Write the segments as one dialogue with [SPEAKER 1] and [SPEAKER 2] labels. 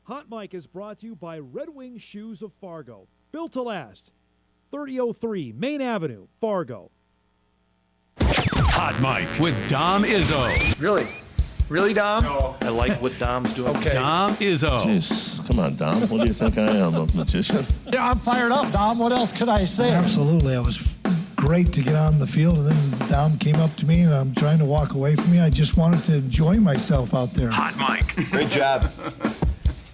[SPEAKER 1] Hot Mic is brought to you by Red Wing Shoes of Fargo. Built to last. 3003 Main Avenue, Fargo.
[SPEAKER 2] Hot Mic with Dom Izzo.
[SPEAKER 3] Really? Really, Dom?
[SPEAKER 4] No. I like what Dom's doing.
[SPEAKER 3] Okay.
[SPEAKER 2] Dom Izzo.
[SPEAKER 5] Jeez, come on, Dom. What do you think I am, a magician?
[SPEAKER 6] Yeah, I'm fired up, Dom. What else could I say?
[SPEAKER 7] Absolutely. It was great to get on the field, and then Dom came up to me, and I'm trying to walk away from me. I just wanted to enjoy myself out there.
[SPEAKER 2] Hot Mic.
[SPEAKER 4] Great job.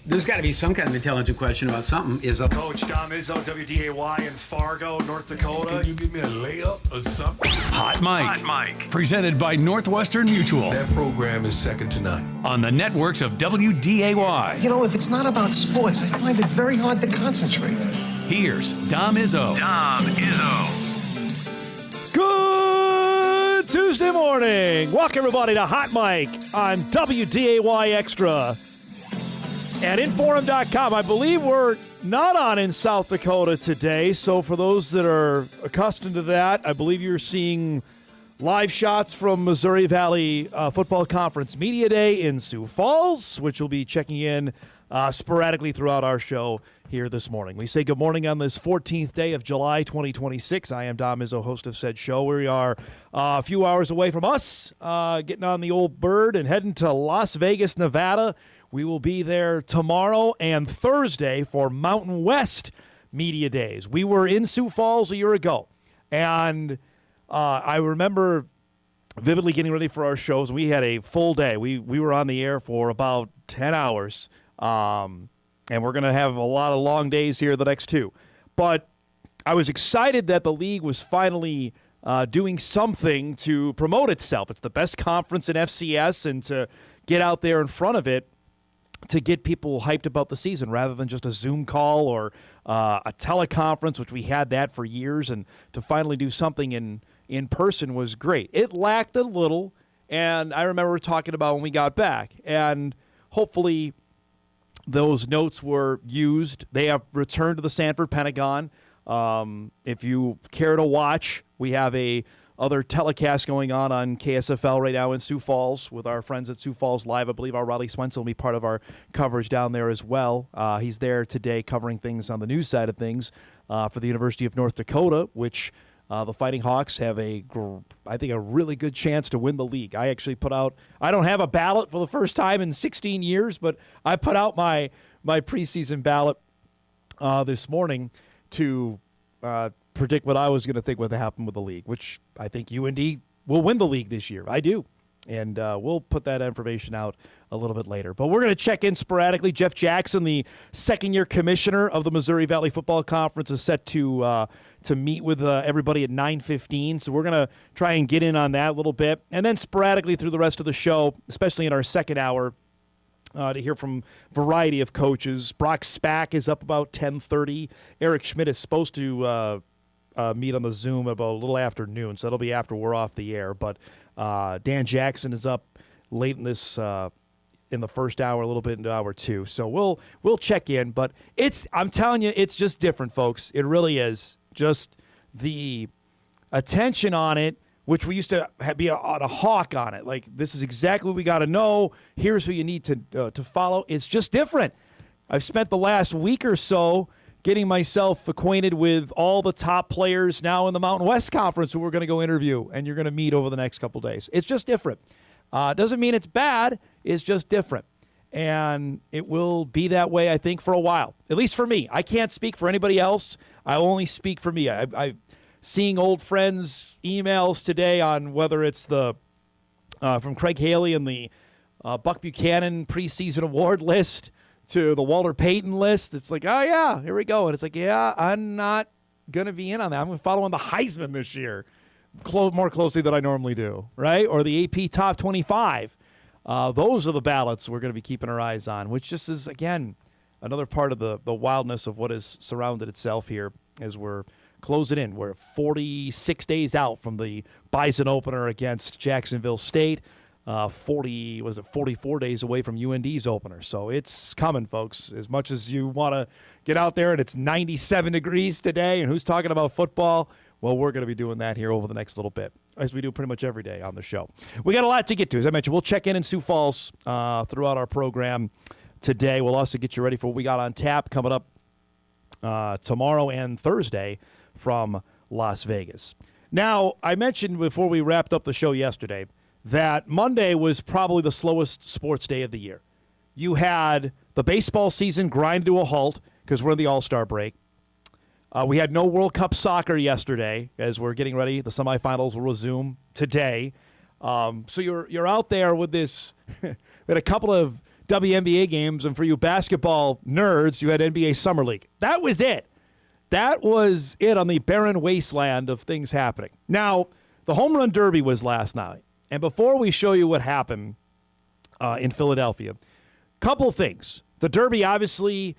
[SPEAKER 8] There's got to be some kind of intelligent question about something. Izzo.
[SPEAKER 9] Coach Dom Izzo, WDAY in Fargo, North Dakota.
[SPEAKER 10] Can you give me a layup or something?
[SPEAKER 2] Hot Mic. Presented by Northwestern Mutual.
[SPEAKER 10] That program is second to none.
[SPEAKER 2] On the networks of WDAY.
[SPEAKER 6] You know, if it's not about sports, I find it very hard to concentrate.
[SPEAKER 2] Here's Dom Izzo.
[SPEAKER 1] Good Tuesday morning. Welcome, everybody, to Hot Mic on WDAY Extra. At Inforum.com, I believe we're not on in South Dakota today, so for those that are accustomed to that, I believe you're seeing live shots from Missouri Valley Football Conference Media Day in Sioux Falls, which will be checking in sporadically throughout our show here this morning. We say good morning on this 14th day of July 2026. I am Dom Izzo, host of said show. We are a few hours away from us, getting on the old bird and heading to Las Vegas, Nevada. We will be there tomorrow and Thursday for Mountain West Media Days. We were in Sioux Falls a year ago, and I remember vividly getting ready for our shows. We had a full day. We were on the air for about 10 hours, and we're going to have a lot of long days here the next two. But I was excited that the league was finally doing something to promote itself. It's the best conference in FCS, and to get out there in front of it, to get people hyped about the season rather than just a Zoom call or a teleconference, which we had that for years, and to finally do something in person was great. It lacked a little, and I remember talking about when we got back, and hopefully those notes were used. They have returned to the Sanford Pentagon. If you care to watch, we have a other telecast going on KSFL right now in Sioux Falls with our friends at Sioux Falls Live. I believe our Riley Swenson will be part of our coverage down there as well. He's there today covering things on the news side of things for the University of North Dakota, which the Fighting Hawks have I think a really good chance to win the league. I actually put out, I don't have a ballot for the first time in 16 years, but I put out my preseason ballot this morning to predict what I was going to think would happen with the league, which I think UND will win the league this year. I do. And we'll put that information out a little bit later. But we're going to check in sporadically. Jeff Jackson, the second-year commissioner of the Missouri Valley Football Conference, is set to meet with everybody at 9:15. So we're going to try and get in on that a little bit. And then sporadically through the rest of the show, especially in our second hour, to hear from a variety of coaches. Brock Spack is up about 10:30. Eric Schmidt is supposed to meet on the Zoom about a little after noon, so that'll be after we're off the air. But Dan Jackson is up late in this in the first hour, a little bit into hour two. So we'll check in. But I'm telling you, it's just different, folks. It really is. Just the attention on it, which we used to be a hawk on it. Like, this is exactly what we got to know. Here's who you need to follow. It's just different. I've spent the last week or so getting myself acquainted with all the top players now in the Mountain West Conference who we're going to go interview and you're going to meet over the next couple days. It's just different. Doesn't mean it's bad. It's just different. And it will be that way, I think, for a while. At least for me. I can't speak for anybody else. I only speak for me. I'm seeing old friends' emails today on whether it's the from Craig Haley and the Buck Buchanan preseason award list to the Walter Payton list. It's like, oh, yeah, here we go. And it's like, yeah, I'm not going to be in on that. I'm going to follow on the Heisman this year more closely than I normally do, right? Or the AP Top 25. Those are the ballots we're going to be keeping our eyes on, which just is, again, another part of the wildness of what has surrounded itself here as we're closing in. We're 46 days out from the Bison opener against Jacksonville State. 44 days away from UND's opener. So it's coming, folks. As much as you want to get out there and it's 97 degrees today and who's talking about football, well, we're going to be doing that here over the next little bit, as we do pretty much every day on the show. We got a lot to get to. As I mentioned, we'll check in Sioux Falls throughout our program today. We'll also get you ready for what we got on tap coming up tomorrow and Thursday from Las Vegas. Now, I mentioned before we wrapped up the show yesterday that Monday was probably the slowest sports day of the year. You had the baseball season grind to a halt because we're in the All-Star break. We had no World Cup soccer yesterday as we're getting ready. The semifinals will resume today. So you're out there with this. We had a couple of WNBA games, and for you basketball nerds, you had NBA Summer League. That was it. That was it on the barren wasteland of things happening. Now, the Home Run Derby was last night. And before we show you what happened in Philadelphia, couple things. The Derby obviously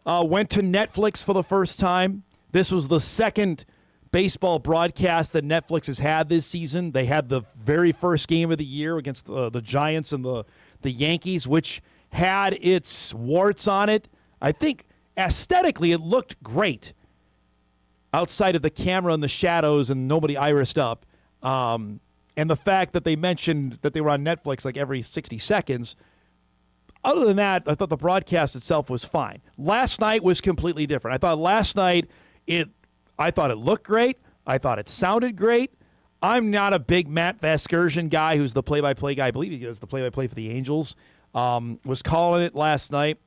[SPEAKER 1] went to Netflix for the first time. This was the second baseball broadcast that Netflix has had this season. They had the very first game of the year against the Giants and the Yankees, which had its warts on it. I think aesthetically it looked great outside of the camera and the shadows and nobody irised up. And the fact that they mentioned that they were on Netflix like every 60 seconds. Other than that, I thought the broadcast itself was fine. Last night was completely different. I thought last night I thought it looked great. I thought it sounded great. I'm not a big Matt Vasgersian guy who's the play-by-play guy. I believe he does the play-by-play for the Angels. Was calling it last night.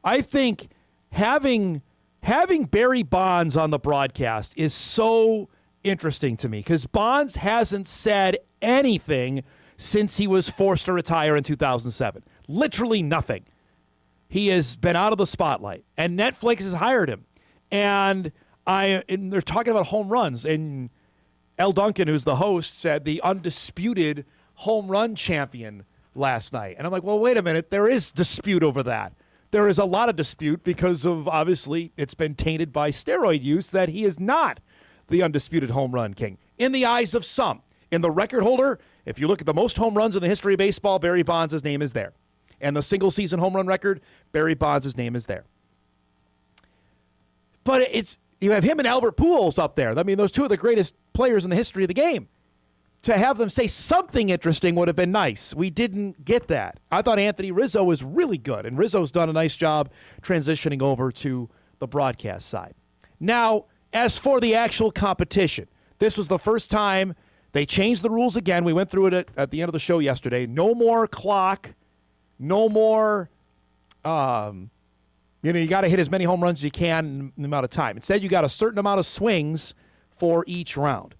[SPEAKER 1] I think having Barry Bonds on the broadcast is so interesting to me because Bonds hasn't said anything since he was forced to retire in 2007. Literally nothing. He has been out of the spotlight, and Netflix has hired him. And they're talking about home runs, and L. Duncan, who's the host, said the undisputed home run champion last night. And I'm like, well, wait a minute. There is dispute over that. There is a lot of dispute because of, obviously, it's been tainted by steroid use that he is not the undisputed home run king in the eyes of some. In the record holder, if you look at the most home runs in the history of baseball, Barry Bonds' name is there. And the single-season home run record, Barry Bonds' name is there. But you have him and Albert Pujols up there. I mean, those two are the greatest players in the history of the game. To have them say something interesting would have been nice. We didn't get that. I thought Anthony Rizzo was really good, and Rizzo's done a nice job transitioning over to the broadcast side. Now, as for the actual competition, this was the first time they changed the rules again. We went through it at the end of the show yesterday. No more clock. No more, you got to hit as many home runs as you can in the amount of time. Instead, you got a certain amount of swings for each round.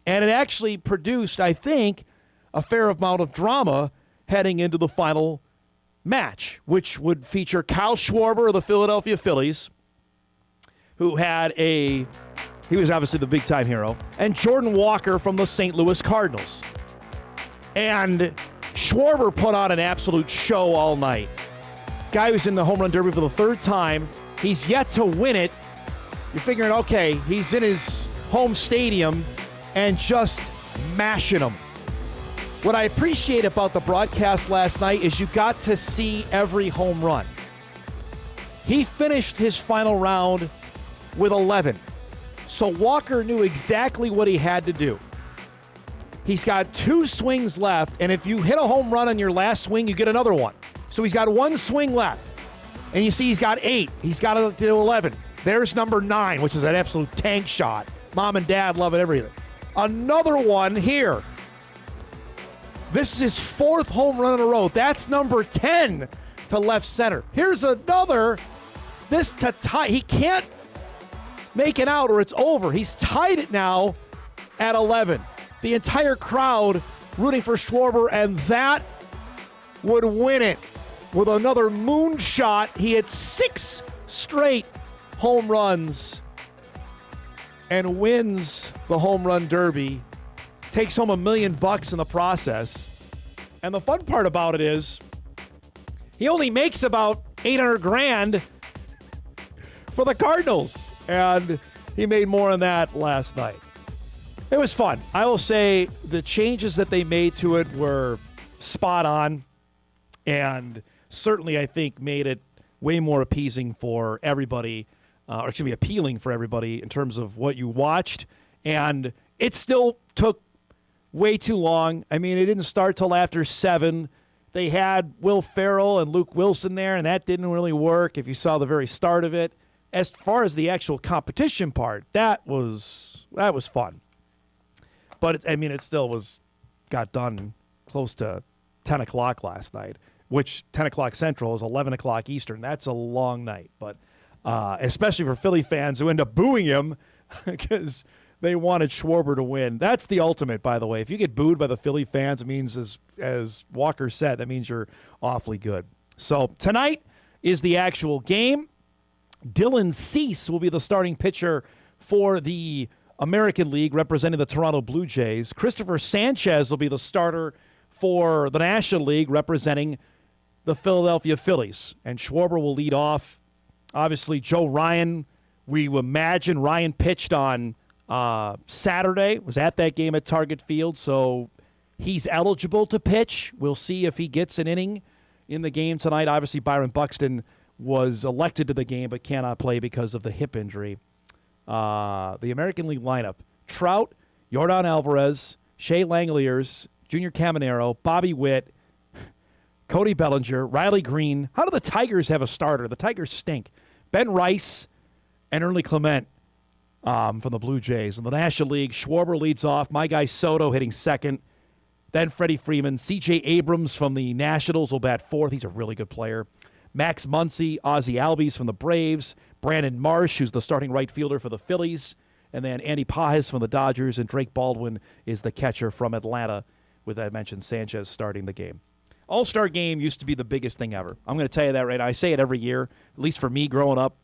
[SPEAKER 1] And it actually produced, I think, a fair amount of drama heading into the final match, which would feature Kyle Schwarber of the Philadelphia Phillies, who he was obviously the big-time hero, and Jordan Walker from the St. Louis Cardinals. And Schwarber put on an absolute show all night. Guy who's in the home run derby for the third time. He's yet to win it. You're figuring, okay, he's in his home stadium and just mashing them. What I appreciate about the broadcast last night is you got to see every home run. He finished his final round with 11. So Walker knew exactly what he had to do. He's got 2 swings left, and if you hit a home run on your last swing, you get another one. So he's got 1 swing left. And you see he's got 8. He's got to do 11. There's number 9, which is an absolute tank shot. Mom and Dad love it, everything. Another one here. This is his 4th home run in a row. That's number 10 to left center. Here's another. This to tie. He can't make it out or it's over. He's tied it now at 11. The entire crowd rooting for Schwarber, and that would win it. With another moonshot, he had 6 straight home runs and wins the home run derby. Takes home $1 million in the process. And the fun part about it is he only makes about $800,000 for the Cardinals. And he made more than that last night. It was fun. I will say the changes that they made to it were spot on and certainly, I think, made it way more appeasing for everybody, appealing for everybody in terms of what you watched. And it still took way too long. I mean, it didn't start till after 7. they had Will Ferrell and Luke Wilson there, and that didn't really work if you saw the very start of it. As far as the actual competition part, that was fun. But, it still got done close to 10 o'clock last night, which 10 o'clock Central is 11 o'clock Eastern. That's a long night, but especially for Philly fans who end up booing him because they wanted Schwarber to win. That's the ultimate, by the way. If you get booed by the Philly fans, it means, as Walker said, that means you're awfully good. So tonight is the actual game. Dylan Cease will be the starting pitcher for the American League representing the Toronto Blue Jays. Christopher Sanchez will be the starter for the National League representing the Philadelphia Phillies. And Schwarber will lead off. Obviously, Joe Ryan, we imagine Ryan pitched on Saturday, was at that game at Target Field, so he's eligible to pitch. We'll see if he gets an inning in the game tonight. Obviously, Byron Buxton was elected to the game but cannot play because of the hip injury. The American League lineup: Trout, Yordan Alvarez, Shea Langeliers, Junior Caminero, Bobby Witt, Cody Bellinger, Riley Green. How do the Tigers have a starter? The Tigers stink. Ben Rice and Ernie Clement from the Blue Jays. In the National League, Schwarber leads off. My guy Soto hitting second. Then Freddie Freeman. C.J. Abrams from the Nationals will bat fourth. He's a really good player. Max Muncy, Ozzie Albies from the Braves. Brandon Marsh, who's the starting right fielder for the Phillies. And then Andy Pajes from the Dodgers. And Drake Baldwin is the catcher from Atlanta, with, I mentioned, Sanchez starting the game. All-Star Game used to be the biggest thing ever. I'm going to tell you that right now. I say it every year, at least for me growing up.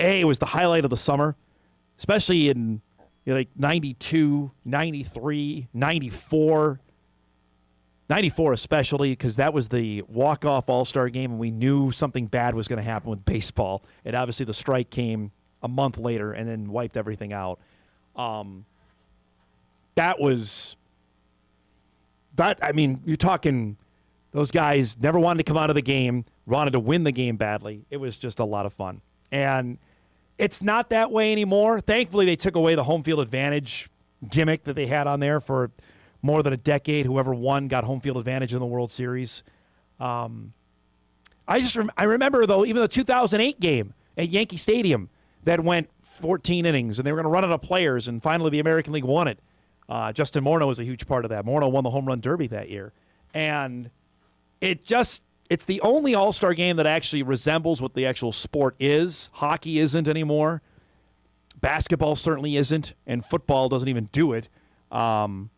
[SPEAKER 1] It was the highlight of the summer, especially in 92, 93, 94. 94 especially, because that was the walk-off All-Star Game, and we knew something bad was going to happen with baseball. And obviously the strike came a month later and then wiped everything out. You're talking, those guys never wanted to come out of the game, wanted to win the game badly. It was just a lot of fun. And it's not that way anymore. Thankfully, they took away the home field advantage gimmick that they had on there for more than a decade. Whoever won got home field advantage in the World Series. I remember, though, even the 2008 game at Yankee Stadium that went 14 innings, and they were going to run out of players, and finally the American League won it. Justin Morneau was a huge part of that. Morneau won the home run derby that year. And it's the only All-Star game that actually resembles what the actual sport is. Hockey isn't anymore. Basketball certainly isn't, and football doesn't even do it. You'd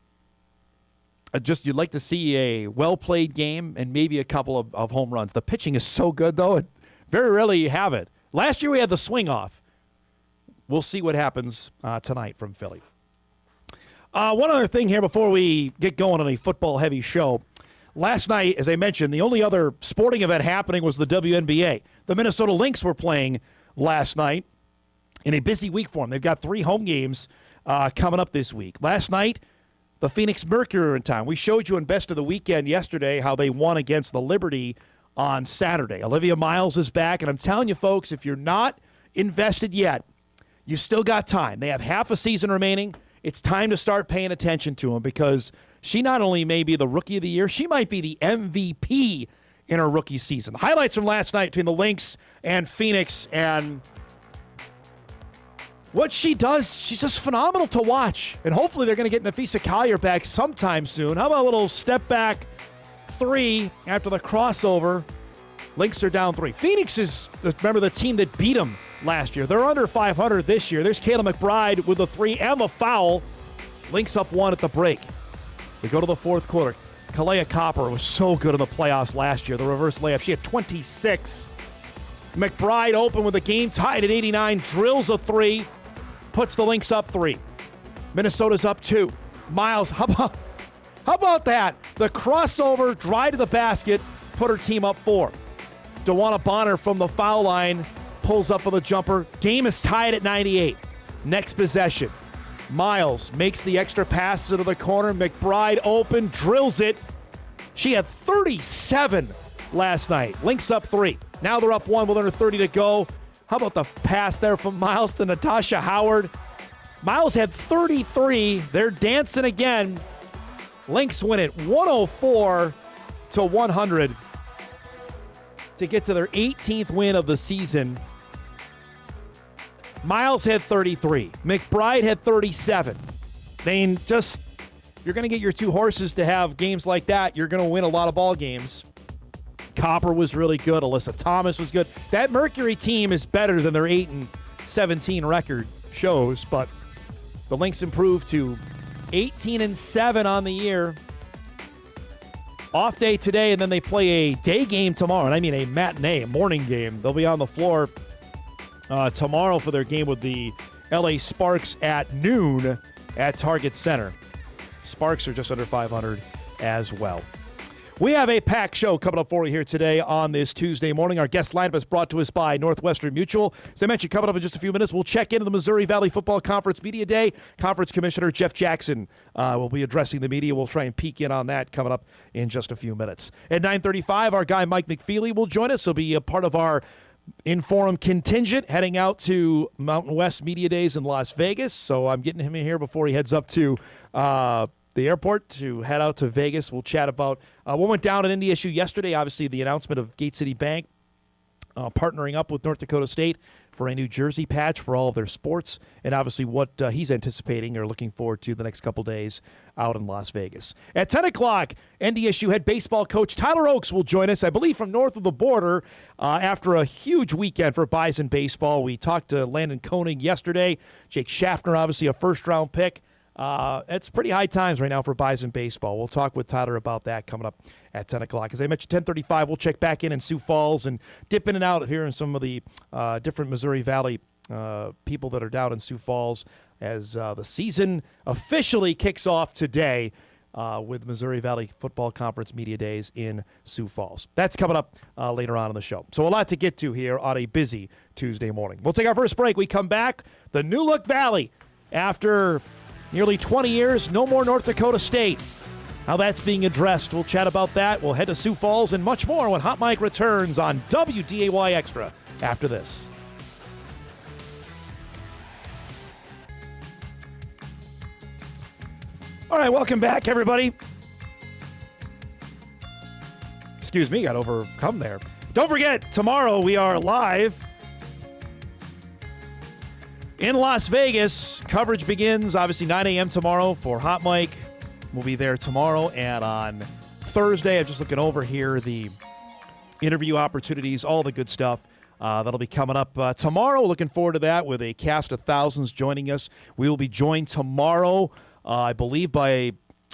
[SPEAKER 1] like to see a well-played game and maybe a couple of home runs. The pitching is so good, though. Very rarely you have it. Last year we had the swing-off. We'll see what happens tonight from Philly. One other thing here before we get going on a football-heavy show. Last night, as I mentioned, the only other sporting event happening was the WNBA. The Minnesota Lynx were playing last night in a busy week for them. They've got 3 home games coming up this week. Last night, the Phoenix Mercury were in town. We showed you in Best of the Weekend yesterday how they won against the Liberty on Saturday. Olivia Miles is back, and I'm telling you, folks, if you're not invested yet, you still got time. They have half a season remaining. It's time to start paying attention to them because she not only may be the Rookie of the Year, she might be the MVP in her rookie season. The highlights from last night between the Lynx and Phoenix, and what she does, she's just phenomenal to watch. And hopefully they're going to get Nafisa Collier back sometime soon. How about a little step back 3 after the crossover? Lynx are down 3. Phoenix is, remember, the team that beat them last year. They're under 500 this year. There's Kayla McBride with the 3 and the foul. Lynx up 1 at the break. We go to the fourth quarter. Kalea Copper was so good in the playoffs last year. The reverse layup. She had 26. McBride open with the game tied at 89. Drills a 3. Puts the Lynx up 3. Minnesota's up 2. Miles, how about that? The crossover, drive to the basket, put her team up 4. DeWanna Bonner from the foul line pulls up for the jumper. Game is tied at 98. Next possession. Miles makes the extra pass into the corner. McBride open, drills it. She had 37 last night. Lynx up 3. Now they're up 1 with under 30 to go. How about the pass there from Miles to Natasha Howard? Miles had 33. They're dancing again. Lynx win it 104 to 100 to get to their 18th win of the season. Miles had 33. McBride had 37. You're going to get your two horses to have games like that. You're going to win a lot of ball games. Copper was really good. Alyssa Thomas was good. That Mercury team is better than their 8-17 record shows, but the Lynx improved to 18-7 on the year. Off day today, and then they play a day game tomorrow, and I mean a matinee, a morning game. They'll be on the floor tomorrow for their game with the LA Sparks at noon at Target Center. Sparks are just under 500 as well. We have a packed show coming up for you here today on this Tuesday morning. Our guest lineup is brought to us by Northwestern Mutual. As I mentioned, coming up in just a few minutes, we'll check into the Missouri Valley Football Conference Media Day. Conference Commissioner Jeff Jackson will be addressing the media. We'll try and peek in on that coming up in just a few minutes. At 9:35, our guy Mike McFeely will join us. He'll be a part of our in-forum contingent heading out to Mountain West Media Days in Las Vegas. So I'm getting him in here before he heads up to the airport to head out to Vegas. We'll chat about what went down at NDSU yesterday. Obviously, the announcement of Gate City Bank partnering up with North Dakota State for a New Jersey patch for all of their sports, and obviously what he's anticipating or looking forward to the next couple days out in Las Vegas. At 10 o'clock, NDSU head baseball coach Tyler Oakes will join us, I believe, from north of the border after a huge weekend for Bison baseball. We talked to Landon Koenig yesterday. Jake Schaffner, obviously a first-round pick. It's pretty high times right now for Bison baseball. We'll talk with Tyler about that coming up at 10 o'clock. As I mentioned, 10:35, we'll check back in Sioux Falls and dip in and out here in some of the different Missouri Valley people that are down in Sioux Falls as the season officially kicks off today with Missouri Valley Football Conference Media Days in Sioux Falls. That's coming up later on in the show. So a lot to get to here on a busy Tuesday morning. We'll take our first break. We come back. The New Look Valley after nearly 20 years, no more North Dakota State. How that's being addressed. We'll chat about that. We'll head to Sioux Falls and much more when Hot Mike returns on WDAY Extra after this. All right, welcome back, everybody. Excuse me, got overcome there. Don't forget, tomorrow we are live in Las Vegas. Coverage begins, obviously, 9 a.m. tomorrow for Hot Mike. We'll be there tomorrow. And on Thursday, I'm just looking over here, the interview opportunities, all the good stuff that'll be coming up tomorrow. Looking forward to that with a cast of thousands joining us. We will be joined tomorrow, I believe, by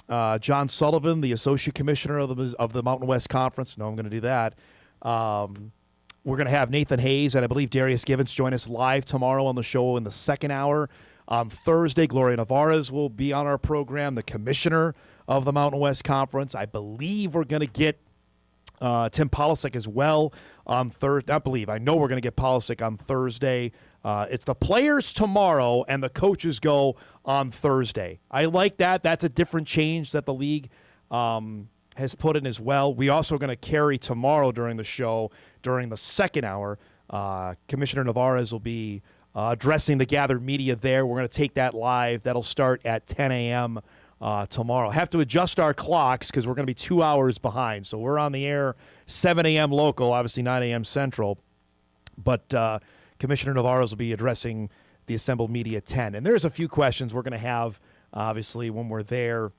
[SPEAKER 1] John Sullivan, the Associate Commissioner of the Mountain West Conference. No, I'm going to do that. We're going to have Nathan Hayes and I believe Darius Givens join us live tomorrow on the show in the second hour. On Thursday, Gloria Navarez will be on our program, the commissioner of the Mountain West Conference. I believe we're going to get Tim Polisic as well on Thursday. I know we're going to get Polisic on Thursday. It's the players tomorrow and the coaches go on Thursday. I like that. That's a different change that the league has put in as well. We also going to carry tomorrow during the show, during the second hour. Commissioner Navarez will be addressing the gathered media there. We're going to take that live. That'll start at 10 a.m. Tomorrow. Have to adjust our clocks because we're going to be 2 hours behind. So we're on the air 7 a.m. local, obviously 9 a.m. central. But Commissioner Navarez will be addressing the assembled media at 10. And there's a few questions we're going to have, obviously, when we're there.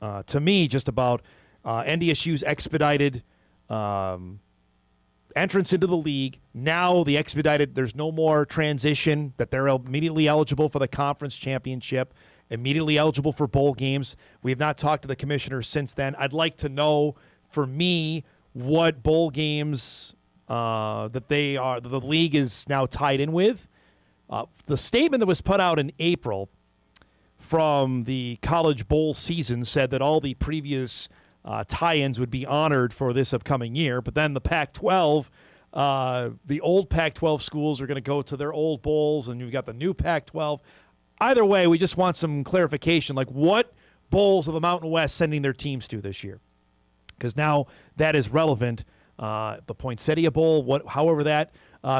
[SPEAKER 1] To me, just about NDSU's expedited entrance into the league. Now the expedited, there's no more transition, that they're immediately eligible for the conference championship, immediately eligible for bowl games. We have not talked to the commissioner since then. I'd like to know, for me, what bowl games that the league is now tied in with. The statement that was put out in April from the college bowl season said that all the previous tie-ins would be honored for this upcoming year, but then the Pac-12, the old Pac-12 schools are going to go to their old bowls, and you've got the new Pac-12. Either way, we just want some clarification, like what bowls are the Mountain West sending their teams to this year? Because now that is relevant. The Poinsettia Bowl, however that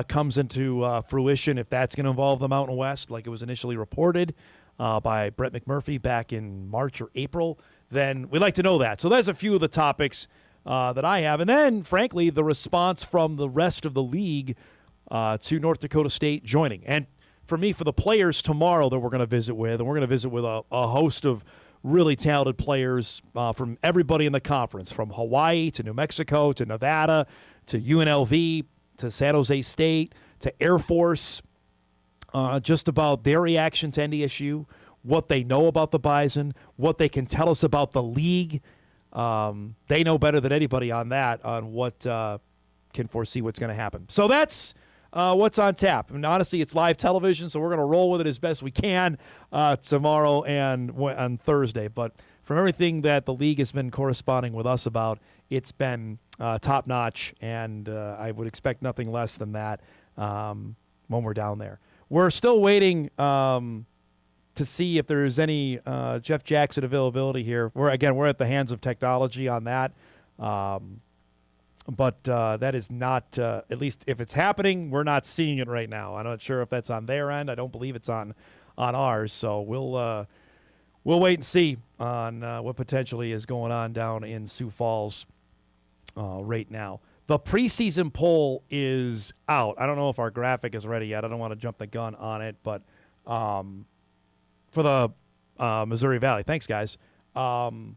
[SPEAKER 1] comes into fruition, if that's going to involve the Mountain West, like it was initially reported by Brett McMurphy back in March or April, then we'd like to know that. So there's a few of the topics that I have. And then, frankly, the response from the rest of the league to North Dakota State joining. And for me, for the players tomorrow that we're going to visit with, and we're going to visit with a host of really talented players from everybody in the conference, from Hawaii to New Mexico to Nevada to UNLV to San Jose State to Air Force, just about their reaction to NDSU, what they know about the Bison, what they can tell us about the league. They know better than anybody on that, on what can foresee what's going to happen. So that's what's on tap. I mean, honestly, it's live television, so we're going to roll with it as best we can tomorrow and on Thursday. But from everything that the league has been corresponding with us about, it's been top-notch, and I would expect nothing less than that when we're down there. We're still waiting to see if there's any Jeff Jackson availability here. We're at the hands of technology on that. But that is not, at least if it's happening, we're not seeing it right now. I'm not sure if that's on their end. I don't believe it's on ours. So we'll wait and see on what potentially is going on down in Sioux Falls right now. The preseason poll is out. I don't know if our graphic is ready yet. I don't want to jump the gun on it, but for the Missouri Valley. Thanks, guys. And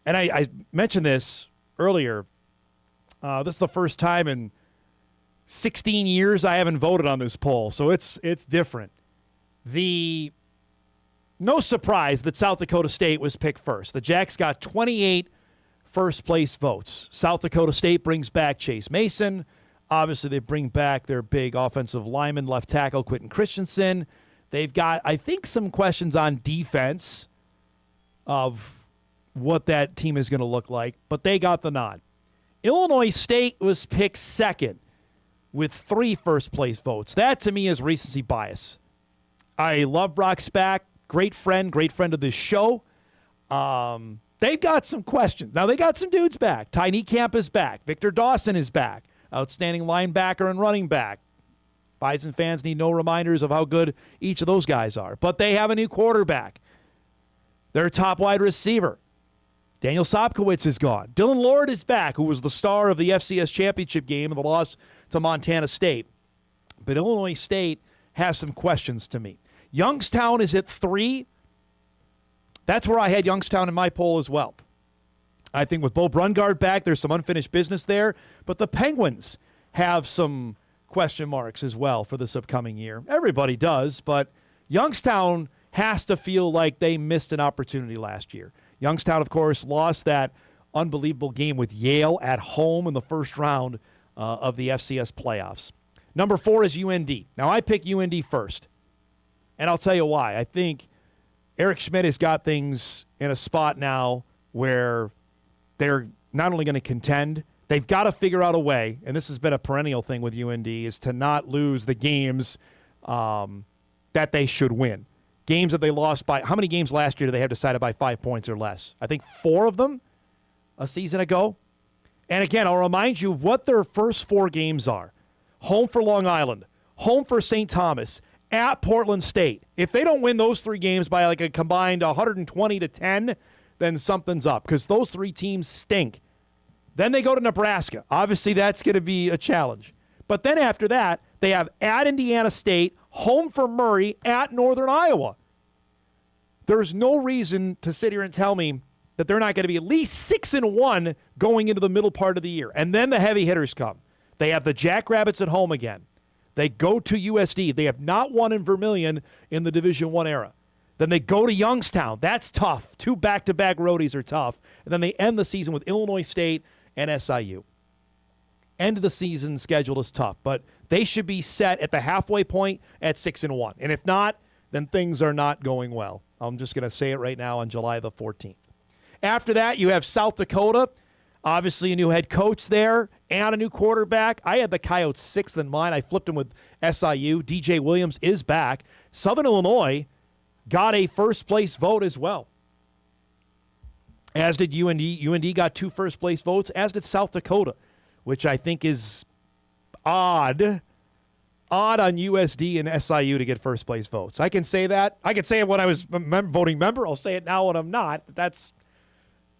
[SPEAKER 1] I mentioned this earlier. This is the first time in 16 years I haven't voted on this poll, so it's different. No surprise that South Dakota State was picked first. The Jacks got 28 first-place votes. South Dakota State brings back Chase Mason. Obviously, they bring back their big offensive lineman, left tackle Quentin Christensen. They've got, I think, some questions on defense of what that team is going to look like, but they got the nod. Illinois State was picked second with 3 first-place votes. That, to me, is recency bias. I love Brock Spack, great friend of this show. They've got some questions. Now, they got some dudes back. Tye Niekamp is back. Victor Dawson is back. Outstanding linebacker and running back. Bison fans need no reminders of how good each of those guys are. But they have a new quarterback. Their top wide receiver, Daniel Sopkowitz, is gone. Dylan Lord is back, who was the star of the FCS championship game and the loss to Montana State. But Illinois State has some questions to me. Youngstown is at 3. That's where I had Youngstown in my poll as well. I think with Bo Brungard back, there's some unfinished business there. But the Penguins have some question marks as well for this upcoming year. Everybody does, but Youngstown has to feel like they missed an opportunity last year. Youngstown, of course, lost that unbelievable game with Yale at home in the first round of the FCS playoffs. Number 4 is UND. Now, I picked UND first, and I'll tell you why. I think Eric Schmidt has got things in a spot now where they're not only going to contend, they've got to figure out a way, and this has been a perennial thing with UND, is to not lose the games that they should win. Games that they lost by, how many games last year did they have decided by 5 points or less? I think 4 of them a season ago. And again, I'll remind you of what their first 4 games are. Home for Long Island, home for St. Thomas, at Portland State. If they don't win those 3 games by like a combined 120-10, then something's up, because those 3 teams stink. Then they go to Nebraska. Obviously, that's going to be a challenge. But then after that, they have at Indiana State, home for Murray, at Northern Iowa. There's no reason to sit here and tell me that they're not going to be at least 6-1 going into the middle part of the year. And then the heavy hitters come. They have the Jackrabbits at home again. They go to USD. They have not won in Vermilion in the Division I era. Then they go to Youngstown. That's tough. 2 back-to-back roadies are tough. And then they end the season with Illinois State and SIU. End of the season schedule is tough, but they should be set at the halfway point at 6-1. And if not, then things are not going well. I'm just going to say it right now on July the 14th. After that, you have South Dakota. Obviously, a new head coach there and a new quarterback. I had the Coyotes 6th in mine. I flipped them with SIU. DJ Williams is back. Southern Illinois got a first-place vote as well, as did UND. UND got 2 first-place votes, as did South Dakota, which I think is odd on USD and SIU to get first-place votes. I can say that. I could say it when I was voting member. I'll say it now when I'm not. But that's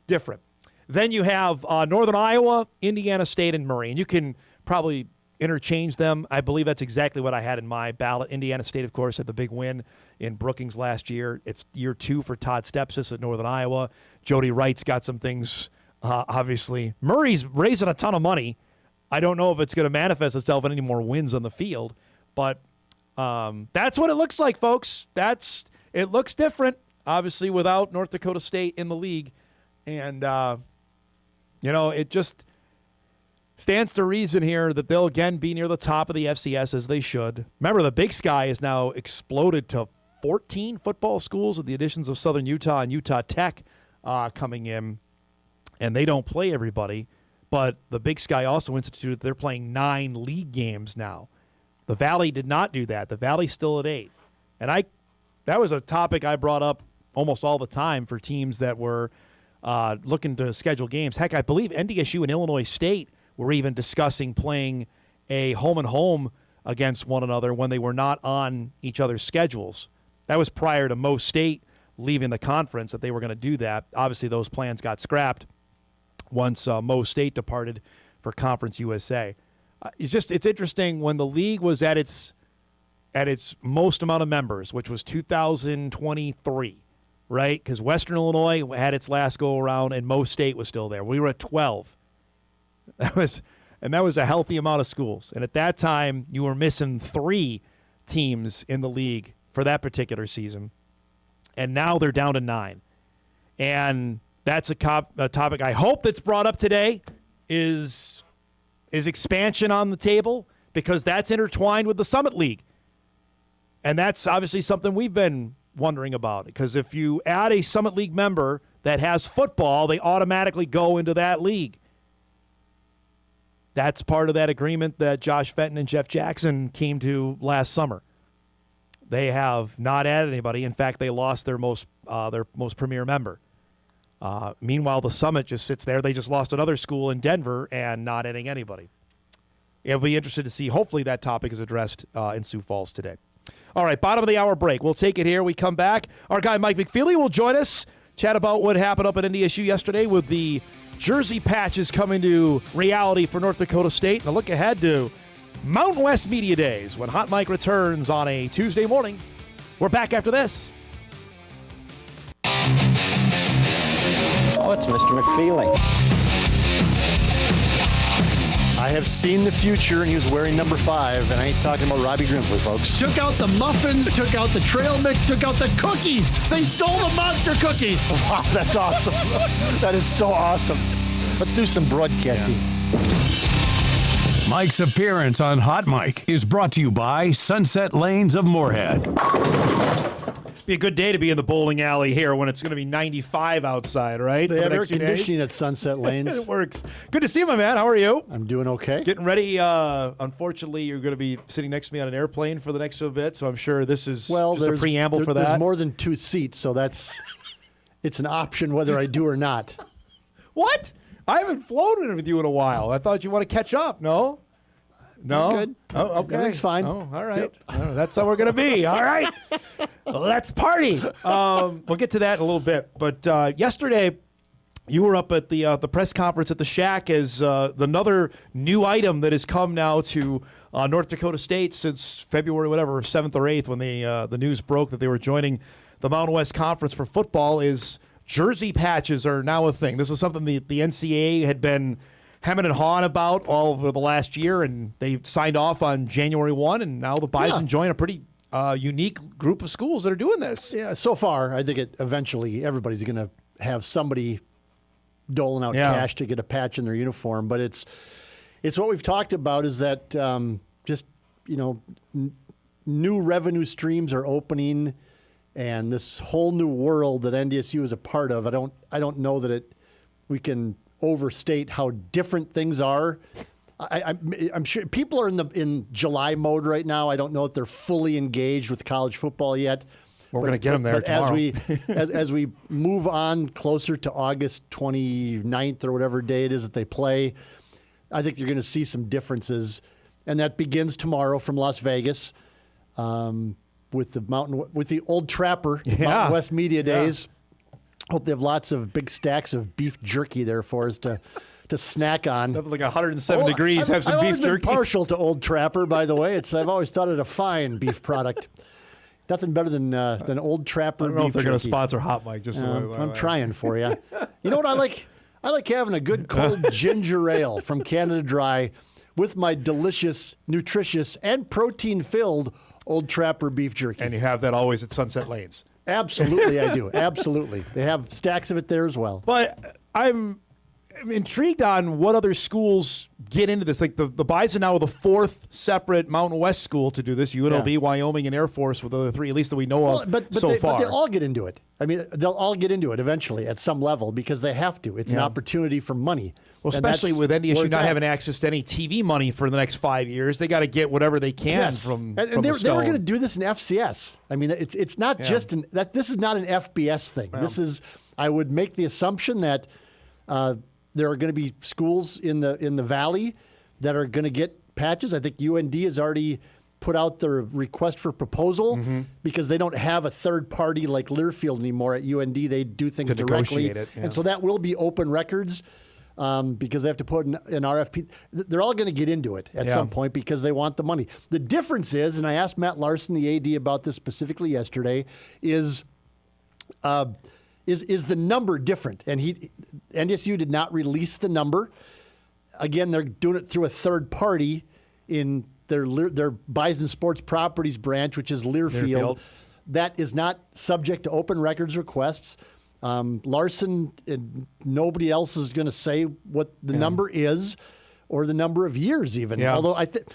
[SPEAKER 1] different. Then you have Northern Iowa, Indiana State, and Murray. And you can probably interchange them. I believe that's exactly what I had in my ballot. Indiana State, of course, had the big win in Brookings last year. It's year 2 for Todd Stepsis at Northern Iowa. Jody Wright's got some things, obviously. Murray's raising a ton of money. I don't know if it's going to manifest itself in any more wins on the field, but that's what it looks like, folks. It looks different, obviously, without North Dakota State in the league. And, it just stands to reason here that they'll again be near the top of the FCS as they should. Remember, the Big Sky has now exploded to 14 football schools with the additions of Southern Utah and Utah Tech coming in, and they don't play everybody. But the Big Sky also instituted they're playing 9 league games now. The Valley did not do that. The Valley's still at 8. And that was a topic I brought up almost all the time for teams that were looking to schedule games. Heck, I believe NDSU and Illinois State were even discussing playing a home-and-home against one another when they were not on each other's schedules. That was prior to Mo State leaving the conference that they were going to do that. Obviously, those plans got scrapped once Mo State departed for Conference USA. It's interesting when the league was at its most amount of members, which was 2023, right? Because Western Illinois had its last go-around, and Mo State was still there. We were at 12. That was a healthy amount of schools. And at that time, you were missing 3 teams in the league for that particular season. And now they're down to 9. And that's a topic I hope that's brought up today is expansion on the table, because that's intertwined with the Summit League. And that's obviously something we've been wondering about, because if you add a Summit League member that has football, they automatically go into that league. That's part of that agreement that Josh Fenton and Jeff Jackson came to last summer. They have not added anybody. In fact, they lost their most premier member. Meanwhile, the Summit just sits there. They just lost another school in Denver and not adding anybody. It'll be interesting to see. Hopefully that topic is addressed in Sioux Falls today. All right, bottom of the hour break. We'll take it here. We come back. Our guy Mike McFeely will join us, chat about what happened up at NDSU yesterday with the jersey patches coming to reality for North Dakota State, and a look ahead to Mountain West Media Days when Hot Mike returns on a Tuesday morning. We're back after this.
[SPEAKER 3] Oh, it's Mr. McFeely.
[SPEAKER 11] I have seen the future, and he was wearing number 5, and I ain't talking about Robbie Grimsley, folks.
[SPEAKER 12] Took out the muffins, took out the trail mix, took out the cookies. They stole the monster cookies.
[SPEAKER 11] Wow, that's awesome. That is so awesome. Let's do some broadcasting.
[SPEAKER 2] Yeah. Mike's appearance on Hot Mike is brought to you by Sunset Lanes of Moorhead.
[SPEAKER 1] Be a good day to be in the bowling alley here when it's going to be 95 outside, right?
[SPEAKER 11] They have air conditioning at Sunset Lanes.
[SPEAKER 1] It works. Good to see you, my man. How are you?
[SPEAKER 11] I'm doing okay.
[SPEAKER 1] Getting ready. Unfortunately, you're going to be sitting next to me on an airplane for the next little bit, so I'm sure this is just a preamble for that.
[SPEAKER 11] There's more than 2 seats, so it's an option whether I do or not.
[SPEAKER 1] What? I haven't flown with you in a while. I thought you want to catch up. No? No?
[SPEAKER 11] You're good.
[SPEAKER 1] Oh, okay.
[SPEAKER 11] Everything's fine.
[SPEAKER 1] Oh, all right.
[SPEAKER 11] Yep.
[SPEAKER 1] Oh, that's how we're going to be. All right. Let's party. We'll get to that in a little bit. But yesterday, you were up at the press conference at the Shack as another new item that has come now to North Dakota State since February, 7th or 8th, when the news broke that they were joining the Mountain West Conference for football, is jersey patches are now a thing. This is something the NCAA had been hemming and hawing about all over the last year, and they signed off on January 1, and now the Bison join a pretty unique group of schools that are doing this.
[SPEAKER 11] Yeah, so far, I think eventually everybody's going to have somebody doling out cash to get a patch in their uniform, but it's what we've talked about is that new revenue streams are opening, and this whole new world that NDSU is a part of. I don't know that we can overstate how different things are. I'm sure people are in July mode right now. I don't know if they're fully engaged with college football yet.
[SPEAKER 1] We're going to get them there tomorrow.
[SPEAKER 11] As we move on closer to August 29th or whatever day it is that they play, I think you're going to see some differences, and that begins tomorrow from Las Vegas with the Old Trapper Mountain West Media Days. Hope they have lots of big stacks of beef jerky there for us to snack on.
[SPEAKER 1] Like 107 degrees, have some
[SPEAKER 11] I've
[SPEAKER 1] beef
[SPEAKER 11] always been
[SPEAKER 1] jerky.
[SPEAKER 11] partial to Old Trapper, by the way. I've always thought it a fine beef product. Nothing better than Old Trapper
[SPEAKER 1] I don't
[SPEAKER 11] beef
[SPEAKER 1] know if they're
[SPEAKER 11] jerky.
[SPEAKER 1] going to sponsor Hot Mike.
[SPEAKER 11] I'm trying for you. You know what I like? I like having a good cold ginger ale from Canada Dry with my delicious, nutritious, and protein-filled Old Trapper beef jerky.
[SPEAKER 1] And you have that always at Sunset Lanes.
[SPEAKER 11] Absolutely, I do. Absolutely. They have stacks of it there as well.
[SPEAKER 1] But I'm intrigued on what other schools get into this. Like the Bison now with a fourth separate Mountain West school to do this. UNLV, Wyoming, and Air Force with the other three, at least that we know of so far.
[SPEAKER 11] But they all get into it. I mean, they'll all get into it eventually at some level because they have to. It's an opportunity for money.
[SPEAKER 1] Well, especially with NDSU not having access to any TV money for the next 5 years, they got to get whatever they can from
[SPEAKER 11] and
[SPEAKER 1] the
[SPEAKER 11] they were
[SPEAKER 1] stone.
[SPEAKER 11] going to do this in FCS. I mean, it's not just this is not an FBS thing.
[SPEAKER 1] Yeah.
[SPEAKER 11] This is, I would make the assumption that there are going to be schools in the Valley that are going to get patches. I think UND has already put out their request for proposal because they don't have a third party like Learfield anymore at UND. They do things directly. And so that will be open records because they have to put an RFP. They're all going to get into it at some point because they want the money. The difference is, and I asked Matt Larson, the AD, about this specifically yesterday, is the number different? And NDSU did not release the number. Again, they're doing it through a third party in their Bison Sports Properties branch, which is Learfield. That is not subject to open records requests. Larson, nobody else is going to say what the number is or the number of years even. Although I think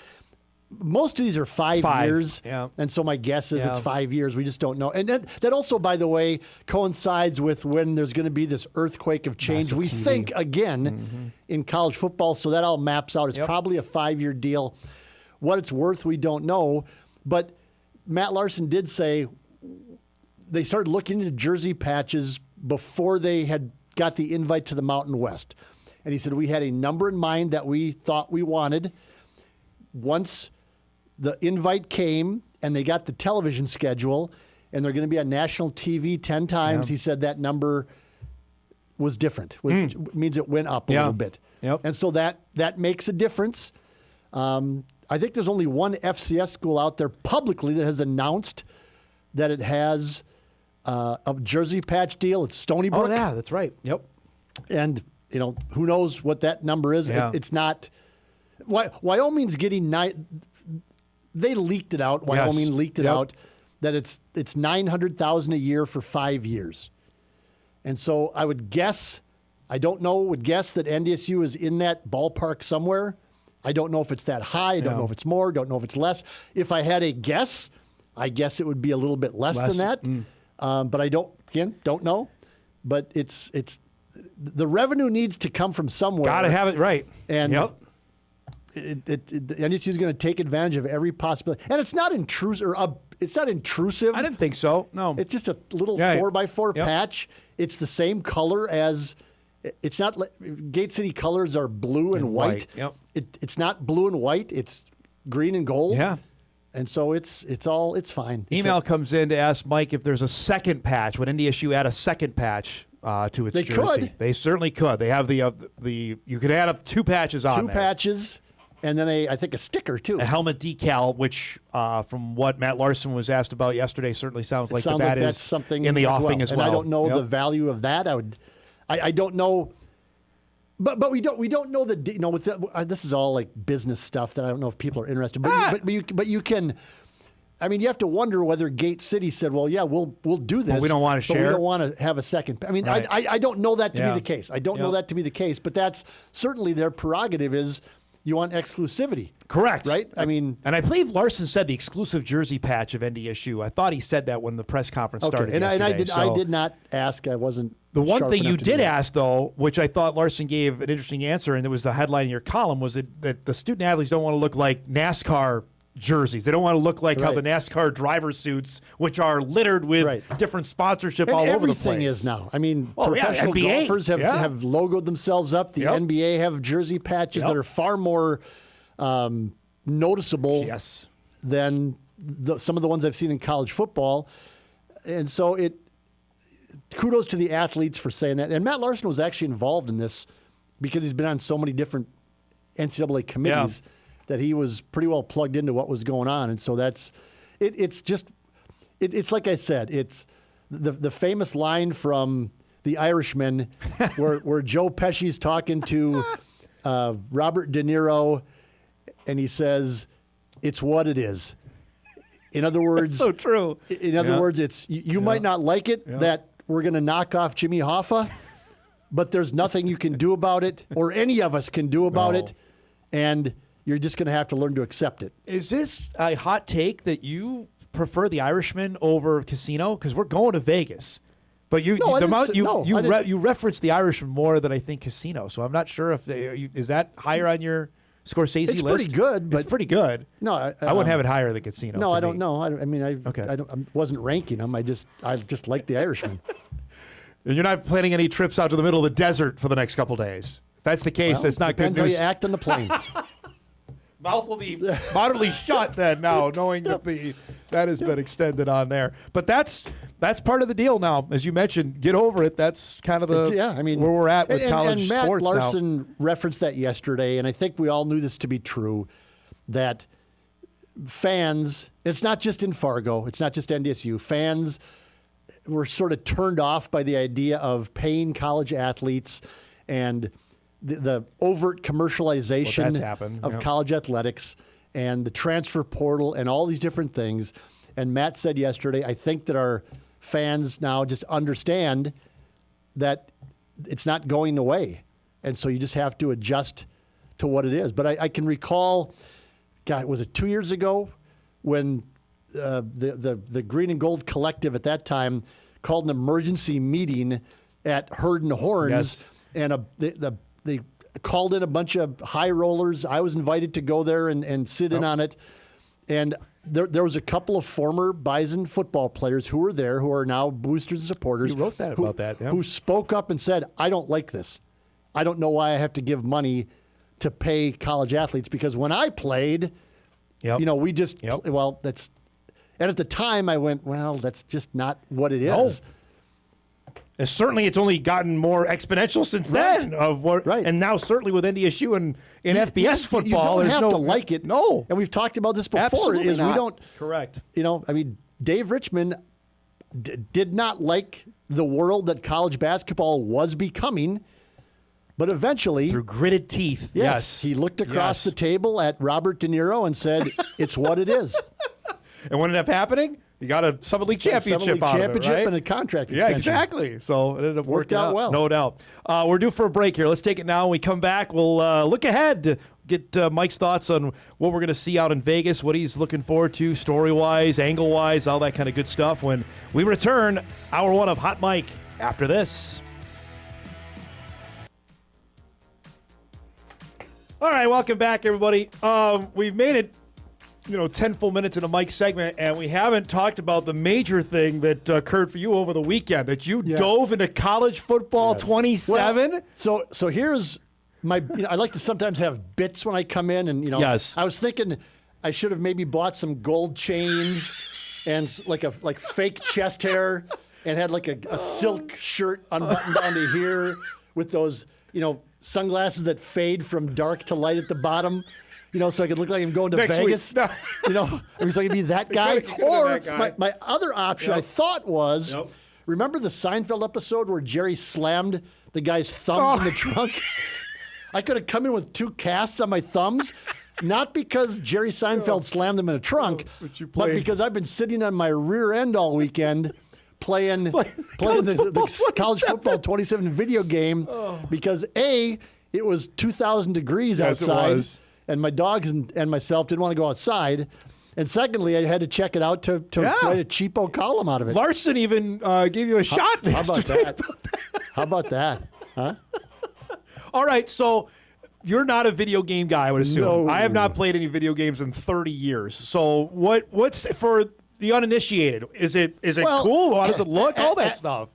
[SPEAKER 11] most of these are 5 years. And so my guess is it's 5 years. We just don't know. And that also, by the way, coincides with when there's going to be this earthquake of change. We think again in college football. So that all maps out. It's probably a 5-year deal. What it's worth, we don't know. But Matt Larson did say they started looking into jersey patches before they had got the invite to the Mountain West. And he said, we had a number in mind that we thought we wanted. Once the invite came and they got the television schedule and they're going to be on national TV 10 times, he said that number was different, which means it went up a little bit. And so that makes a difference. I think there's only one FCS school out there publicly that has announced that it has a jersey patch deal. It's Stony Brook.
[SPEAKER 1] Oh, yeah, that's right.
[SPEAKER 11] And, who knows what that number is. It's not. Wyoming's getting they leaked it out. Wyoming leaked it out that it's $900,000 a year for 5 years. And so I would guess, would guess that NDSU is in that ballpark somewhere. I don't know if it's that high. I don't know if it's more. Don't know if it's less. If I had a guess, I guess it would be a little bit less than that. But I don't know. But it's the revenue needs to come from somewhere.
[SPEAKER 1] Got to have it right.
[SPEAKER 11] And NDSU is going to take advantage of every possibility. And it's not intrusive. I
[SPEAKER 1] didn't think so. No.
[SPEAKER 11] It's just a little 4x4 patch. It's the same color as. It's not. Gate City colors are blue and white. It's not blue and white. It's green and gold.
[SPEAKER 1] Yeah.
[SPEAKER 11] And so it's fine.
[SPEAKER 1] Email comes in to ask Mike if there's a second patch. Would NDSU add a second patch to its jersey?
[SPEAKER 11] Could.
[SPEAKER 1] They certainly could. They have the you could add up 2 patches on there.
[SPEAKER 11] 2 patches. And then I think a sticker, too.
[SPEAKER 1] A helmet decal, which from what Matt Larson was asked about yesterday, certainly sounds like that's something in the offing as well.
[SPEAKER 11] And I don't know the value of that. I don't know. But we don't know this is all like business stuff that I don't know if people are interested. But you can. I mean, you have to wonder whether Gate City said, "Well, yeah, we'll do this.
[SPEAKER 1] Well, we don't want to share.
[SPEAKER 11] We don't want to have a second." I mean, right. I don't know that to be the case. I don't know that to be the case. But that's certainly their prerogative. Is you want exclusivity.
[SPEAKER 1] Correct.
[SPEAKER 11] Right? I mean...
[SPEAKER 1] And I believe Larson said the exclusive jersey patch of NDSU. I thought he said that when the press conference started yesterday.
[SPEAKER 11] I did not ask. I wasn't
[SPEAKER 1] The one thing you did ask, though, which I thought Larson gave an interesting answer, and it was the headline in your column, was that the student-athletes don't want to look like NASCAR jerseys. They don't want to look like how the NASCAR driver suits, which are littered with different sponsorship all over the place.
[SPEAKER 11] Everything is now. I mean, professional golfers have logoed themselves up. The NBA have jersey patches that are far more noticeable than some of the ones I've seen in college football. And so kudos to the athletes for saying that. And Matt Larson was actually involved in this because he's been on so many different NCAA committees that he was pretty well plugged into what was going on. And so that's it. It's like I said, it's the famous line from The Irishman where Joe Pesci's talking to Robert De Niro, and he says, "It's what it is." In other words,
[SPEAKER 1] so true.
[SPEAKER 11] In other words, it's you might not like it that we're going to knock off Jimmy Hoffa, but there's nothing you can do about it, or any of us can do about it, and you're just going to have to learn to accept it.
[SPEAKER 1] Is this a hot take that you prefer The Irishman over Casino? Because we're going to Vegas. But you reference The Irishman more than I think Casino, so I'm not sure if is that higher on your Scorsese
[SPEAKER 11] it's
[SPEAKER 1] list?
[SPEAKER 11] Pretty good, but
[SPEAKER 1] it's pretty good.
[SPEAKER 11] No,
[SPEAKER 1] I wouldn't have it higher than Casino.
[SPEAKER 11] No, I don't know. I wasn't ranking them. I just like The Irishman.
[SPEAKER 1] And you're not planning any trips out to the middle of the desert for the next couple days. If that's the case, that's not good news.
[SPEAKER 11] Depends how you act on the plane.
[SPEAKER 1] Mouth will be moderately shut then now, knowing that that has been extended on there. But that's part of the deal now. As you mentioned, get over it. That's kind of where we're at with college
[SPEAKER 11] sports now. And Matt Larson referenced that yesterday, and I think we all knew this to be true, that fans, it's not just in Fargo, it's not just NDSU, fans were sort of turned off by the idea of paying college athletes and the overt commercialization of college athletics and the transfer portal and all these different things. And Matt said yesterday, I think that our fans now just understand that it's not going away. And so you just have to adjust to what it is. But I can recall, God, was it 2 years ago when the Green and Gold Collective at that time called an emergency meeting at Herd and Horns, and they called in a bunch of high rollers. I was invited to go there and sit in on it. And there was a couple of former Bison football players who were there, who are now boosters and supporters.
[SPEAKER 1] You wrote about that.
[SPEAKER 11] Who spoke up and said, I don't like this. I don't know why I have to give money to pay college athletes, because when I played, we just, that's, and at the time I went, well, that's just not what it is.
[SPEAKER 1] And certainly it's only gotten more exponential since then. And now certainly with NDSU and in FBS football.
[SPEAKER 11] You don't have to like it.
[SPEAKER 1] No.
[SPEAKER 11] And we've talked about this before.
[SPEAKER 1] Absolutely not.
[SPEAKER 11] We don't.
[SPEAKER 1] Correct.
[SPEAKER 11] Dave Richmond did not like the world that college basketball was becoming, but eventually,
[SPEAKER 1] through gritted teeth, yes.
[SPEAKER 11] He looked across the table at Robert De Niro and said, it's what it is.
[SPEAKER 1] And what ended up happening? You got a Summer League championship out of it, right?
[SPEAKER 11] And a contract extension.
[SPEAKER 1] Yeah, exactly. So it ended up
[SPEAKER 11] worked out well.
[SPEAKER 1] No doubt. We're due for a break here. Let's take it now. When we come back, we'll look ahead to get Mike's thoughts on what we're going to see out in Vegas, what he's looking forward to story-wise, angle-wise, all that kind of good stuff when we return hour one of Hot Mike after this. All right, welcome back, everybody. We've made it 10 full minutes in a Mike segment, and we haven't talked about the major thing that occurred for you over the weekend, that you dove into college football 27.
[SPEAKER 11] Well, so here's my, I like to sometimes have bits when I come in, and, I was thinking I should have maybe bought some gold chains and like fake chest hair and had like a silk shirt unbuttoned down to here with those, sunglasses that fade from dark to light at the bottom. So I could look like I'm going to Vegas.
[SPEAKER 1] No.
[SPEAKER 11] So I could be that guy. Or my other option, I thought was, remember the Seinfeld episode where Jerry slammed the guy's thumb in the trunk? I could have come in with 2 casts on my thumbs, not because Jerry Seinfeld slammed them in a trunk, but because I've been sitting on my rear end all weekend playing the college football 27 video game because it was 2,000 degrees outside. And my dogs and myself didn't want to go outside. And secondly, I had to check it out to write a cheapo column out of it.
[SPEAKER 1] Larson even gave you a shot.
[SPEAKER 11] How about that? How about that? Huh?
[SPEAKER 1] All right, so you're not a video game guy, I would assume.
[SPEAKER 11] No.
[SPEAKER 1] I have not played any video games in 30 years. So what's for the uninitiated? Is it cool? How does it look? All that stuff.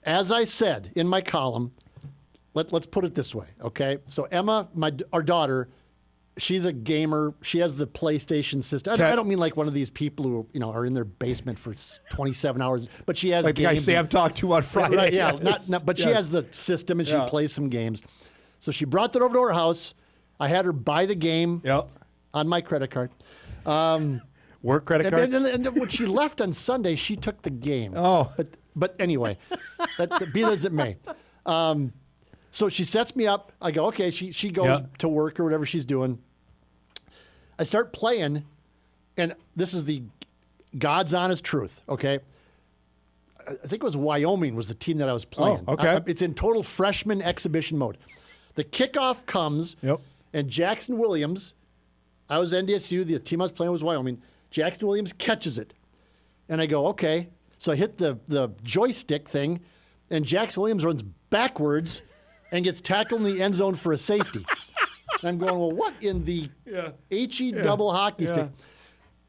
[SPEAKER 11] As I said in my column, let's put it this way, okay? So Emma, our daughter, she's a gamer. She has the PlayStation system. I don't mean like one of these people who are in their basement for 27 hours, but she has
[SPEAKER 1] like
[SPEAKER 11] games.
[SPEAKER 1] Like the guy Sam talked to on Friday.
[SPEAKER 11] Right, yeah, but she has the system and she plays some games. So she brought that over to her house. I had her buy the game on my credit card.
[SPEAKER 1] Work credit card?
[SPEAKER 11] And when she left on Sunday, she took the game.
[SPEAKER 1] Oh.
[SPEAKER 11] But anyway, be that as it may. So she sets me up. I go, okay, she goes to work or whatever she's doing. I start playing, and this is the God's honest truth, okay? I think it was Wyoming was the team that I was playing.
[SPEAKER 1] Oh, okay.
[SPEAKER 11] It's in total freshman exhibition mode. The kickoff comes, and Jackson Williams, I was NDSU, the team I was playing was Wyoming. Jackson Williams catches it. And I go, okay. So I hit the joystick thing, and Jackson Williams runs backwards and gets tackled in the end zone for a safety. And I'm going, well, what in the HE double hockey stick?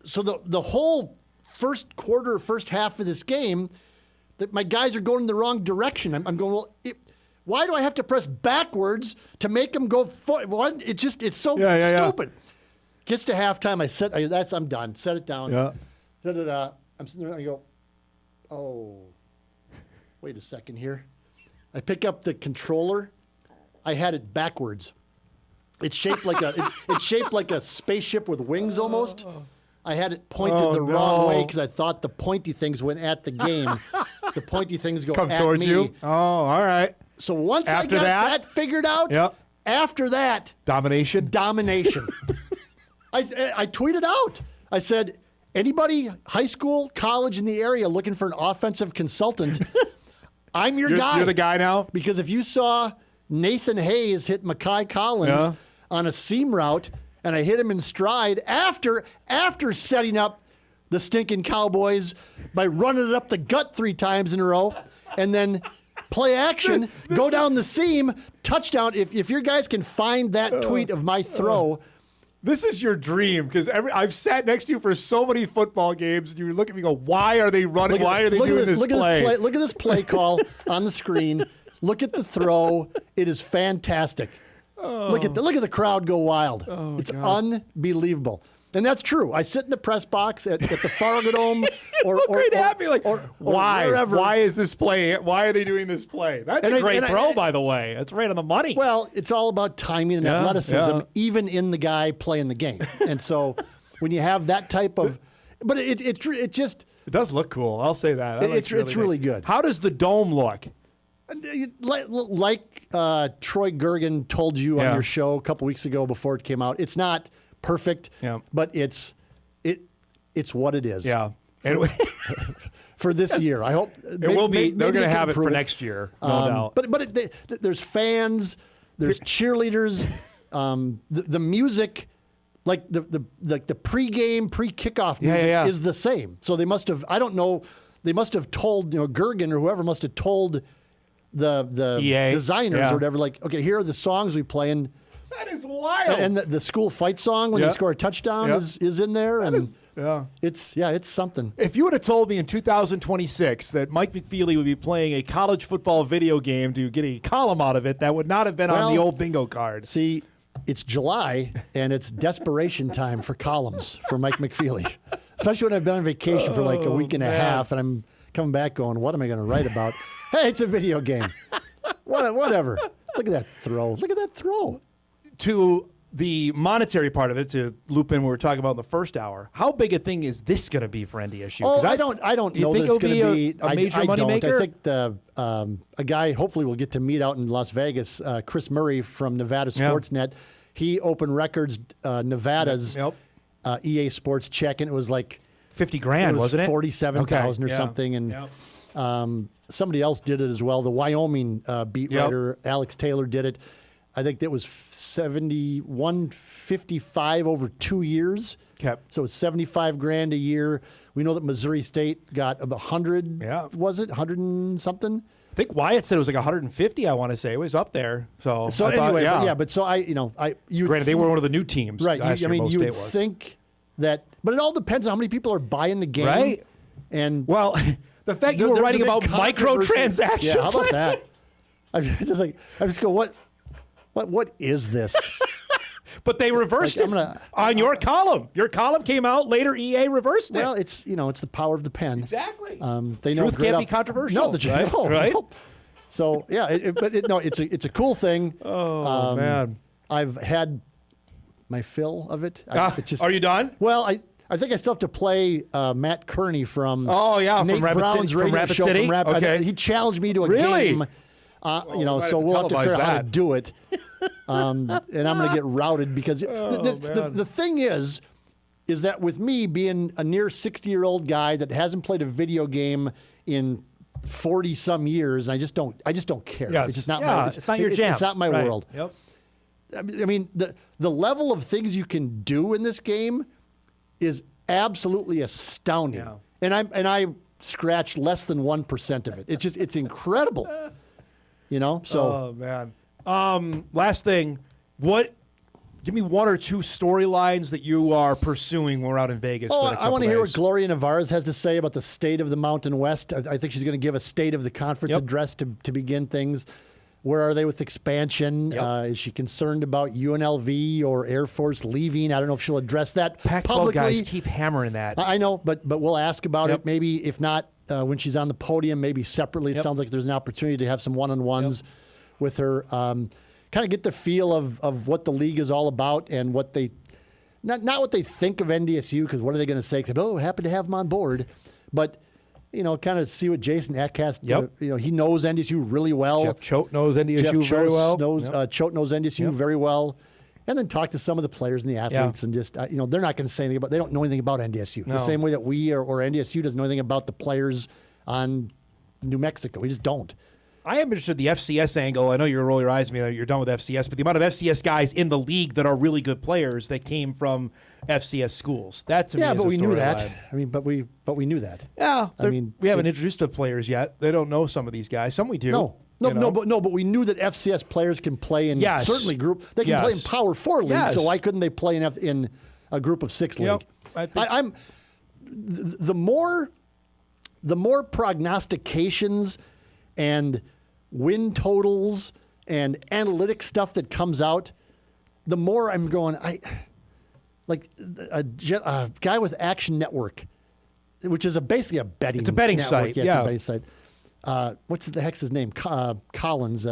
[SPEAKER 11] So the whole first quarter, first half of this game, that my guys are going in the wrong direction. I'm going, well, why do I have to press backwards to make them go forward? It's so stupid. Gets to halftime, I'm done. Set it down. I'm sitting there and I go, oh, wait a second here. I pick up the controller. I had it backwards. It's shaped like a spaceship with wings almost. I had it pointed the wrong way because I thought the pointy things went at the game. The pointy things go
[SPEAKER 1] Come
[SPEAKER 11] at
[SPEAKER 1] towards
[SPEAKER 11] me.
[SPEAKER 1] you. Oh, all right.
[SPEAKER 11] So once
[SPEAKER 1] After
[SPEAKER 11] I got
[SPEAKER 1] that?
[SPEAKER 11] that figured out, after that,
[SPEAKER 1] Domination.
[SPEAKER 11] I tweeted out. I said, anybody, high school, college in the area looking for an offensive consultant, I'm your guy.
[SPEAKER 1] You're the guy now?
[SPEAKER 11] Because if you saw Nathan Hayes hit Mackay Collins on a seam route, and I hit him in stride after setting up the stinking Cowboys by running it up the gut 3 times in a row, and then play action, go down the seam, touchdown. If your guys can find that tweet of my throw.
[SPEAKER 1] This is your dream, because I've sat next to you for so many football games, and you look at me and go, why are they running? Why are they doing this play?
[SPEAKER 11] Look at this play call on the screen. Look at the throw. It is fantastic. Look at the crowd go wild. It's unbelievable. And that's true. I sit in the press box at the Fargo-Dome
[SPEAKER 1] why?
[SPEAKER 11] Wherever.
[SPEAKER 1] Why is this play? Why are they doing this play? That's a great throw, by the way. That's right on the money.
[SPEAKER 11] Well, it's all about timing and athleticism, even in the guy playing the game. And so when you have that type of, but it just
[SPEAKER 1] it does look cool. I'll say that.
[SPEAKER 11] It's really good.
[SPEAKER 1] How does the dome look?
[SPEAKER 11] Like Troy Gergen told you on your show a couple weeks ago before it came out, it's not perfect, but it's what it is.
[SPEAKER 1] Yeah.
[SPEAKER 11] For this year, I hope
[SPEAKER 1] it will be. They're going to have it for next year, no doubt.
[SPEAKER 11] But there's fans, there's cheerleaders, the music, like the pregame, pre-kickoff music is the same. So they must have. I don't know. They must have told Gergen or whoever must have told the
[SPEAKER 1] EA.
[SPEAKER 11] designers or whatever. Like, okay, here are the songs we play, and
[SPEAKER 1] that is wild.
[SPEAKER 11] And the school fight song when they score a touchdown is in there, it's something.
[SPEAKER 1] If you would have told me in 2026 that Mike McFeely would be playing a college football video game to get a column out of it, that would not have been on the old bingo card.
[SPEAKER 11] See, it's July, and it's desperation time for columns for Mike McFeely, especially when I've been on vacation for like a week and a half, and I'm coming back going, what am I going to write about? Hey, it's a video game. Whatever. Look at that throw.
[SPEAKER 1] To the monetary part of it, to loop in what we were talking about in the first hour, how big a thing is this going to be for NDSU?
[SPEAKER 11] Oh, I don't know that it's going to be
[SPEAKER 1] a major moneymaker.
[SPEAKER 11] I think a guy hopefully we'll get to meet out in Las Vegas, Chris Murray from Nevada Sportsnet. He opened records Nevada's EA Sports check, and it was like
[SPEAKER 1] $50,000, wasn't it?
[SPEAKER 11] 47,000 or something, and somebody else did it as well. The Wyoming beat writer Alex Taylor did it. I think that was 155 over 2 years. So it's $75,000 a year. We know that Missouri State got 100. Was it 100 and something?
[SPEAKER 1] I think Wyatt said it was like 150. I want to say it was up there. So
[SPEAKER 11] anyway,
[SPEAKER 1] granted, they were one of the new teams,
[SPEAKER 11] right? You would think that, but it all depends on how many people are buying the game,
[SPEAKER 1] right?
[SPEAKER 11] And
[SPEAKER 1] well, the fact you were writing about microtransactions.
[SPEAKER 11] Yeah, how about that? I just go, what is this?
[SPEAKER 1] But they reversed it on your column. Your column came out later. EA reversed it.
[SPEAKER 11] Well, it's the power of the pen.
[SPEAKER 1] Exactly.
[SPEAKER 11] They know
[SPEAKER 1] Truth can't be controversial.
[SPEAKER 11] No,
[SPEAKER 1] right?
[SPEAKER 11] No. So yeah, it's a cool thing.
[SPEAKER 1] Oh man,
[SPEAKER 11] I've had my fill of it.
[SPEAKER 1] Are you done?
[SPEAKER 11] Well, I think I still have to play Matt Kearney from
[SPEAKER 1] from
[SPEAKER 11] Nate
[SPEAKER 1] Rapid
[SPEAKER 11] Brown's
[SPEAKER 1] City,
[SPEAKER 11] radio
[SPEAKER 1] from Rapid
[SPEAKER 11] show
[SPEAKER 1] City?
[SPEAKER 11] from Rapid.
[SPEAKER 1] Okay.
[SPEAKER 11] He challenged me to a
[SPEAKER 1] Really?
[SPEAKER 11] game. So we'll have to figure out how to do it. And I'm going to get routed because the thing is that with me being a near 60-year-old guy that hasn't played a video game in 40 some years, and I just don't care.
[SPEAKER 1] Yes.
[SPEAKER 11] It's just not
[SPEAKER 1] it's not your jam.
[SPEAKER 11] It's not my world.
[SPEAKER 1] Yep.
[SPEAKER 11] I mean, the level of things you can do in this game is absolutely astounding.
[SPEAKER 1] Yeah.
[SPEAKER 11] And I scratched less than 1% of it. It's incredible. So
[SPEAKER 1] Oh man. Last thing, give me one or two storylines that you are pursuing when we're out in Vegas. for the
[SPEAKER 11] I want to hear what
[SPEAKER 1] days.
[SPEAKER 11] Gloria Navarez has to say about the state of the Mountain West. I think she's going to give a state of the conference address to begin things. Where are they with expansion? Is she concerned about UNLV or Air Force leaving? I don't know if she'll address that
[SPEAKER 1] Pac-12
[SPEAKER 11] publicly.
[SPEAKER 1] guys keep hammering that.
[SPEAKER 11] I know, but we'll ask about it. Maybe if not when she's on the podium, maybe separately. It sounds like there's an opportunity to have some one-on-ones with her. Kind of get the feel of what the league is all about and what they not what they think of NDSU, because what are they going to say? Except, happy to have them on board, but. Kind of see what Jason Eckcast, he knows NDSU really well.
[SPEAKER 1] Jeff Choate knows NDSU very well.
[SPEAKER 11] Choate knows NDSU very well. And then talk to some of the players and the athletes and just, they're not going to say anything about, they don't know anything about NDSU.
[SPEAKER 1] No.
[SPEAKER 11] The same way that we or NDSU doesn't know anything about the players on New Mexico. We just don't.
[SPEAKER 1] I am interested in the FCS angle. I know you're rolling your eyes at me that you're done with FCS, but the amount of FCS guys in the league that are really good players that came from FCS schools. That to me is
[SPEAKER 11] but we knew that.
[SPEAKER 1] line.
[SPEAKER 11] I mean, but we knew that.
[SPEAKER 1] Yeah, we haven't introduced the players yet. They don't know some of these guys. Some we do.
[SPEAKER 11] But we knew that FCS players can play in certainly group. They can play in Power 4 league. So why couldn't they play in a group of 6 league? I'm the more prognostications and win totals and analytic stuff that comes out, the more I'm going. Like a guy with Action Network, which is basically a betting.
[SPEAKER 1] It's a betting
[SPEAKER 11] network.
[SPEAKER 1] site.
[SPEAKER 11] It's a betting site. What's the heck's his name? Collins,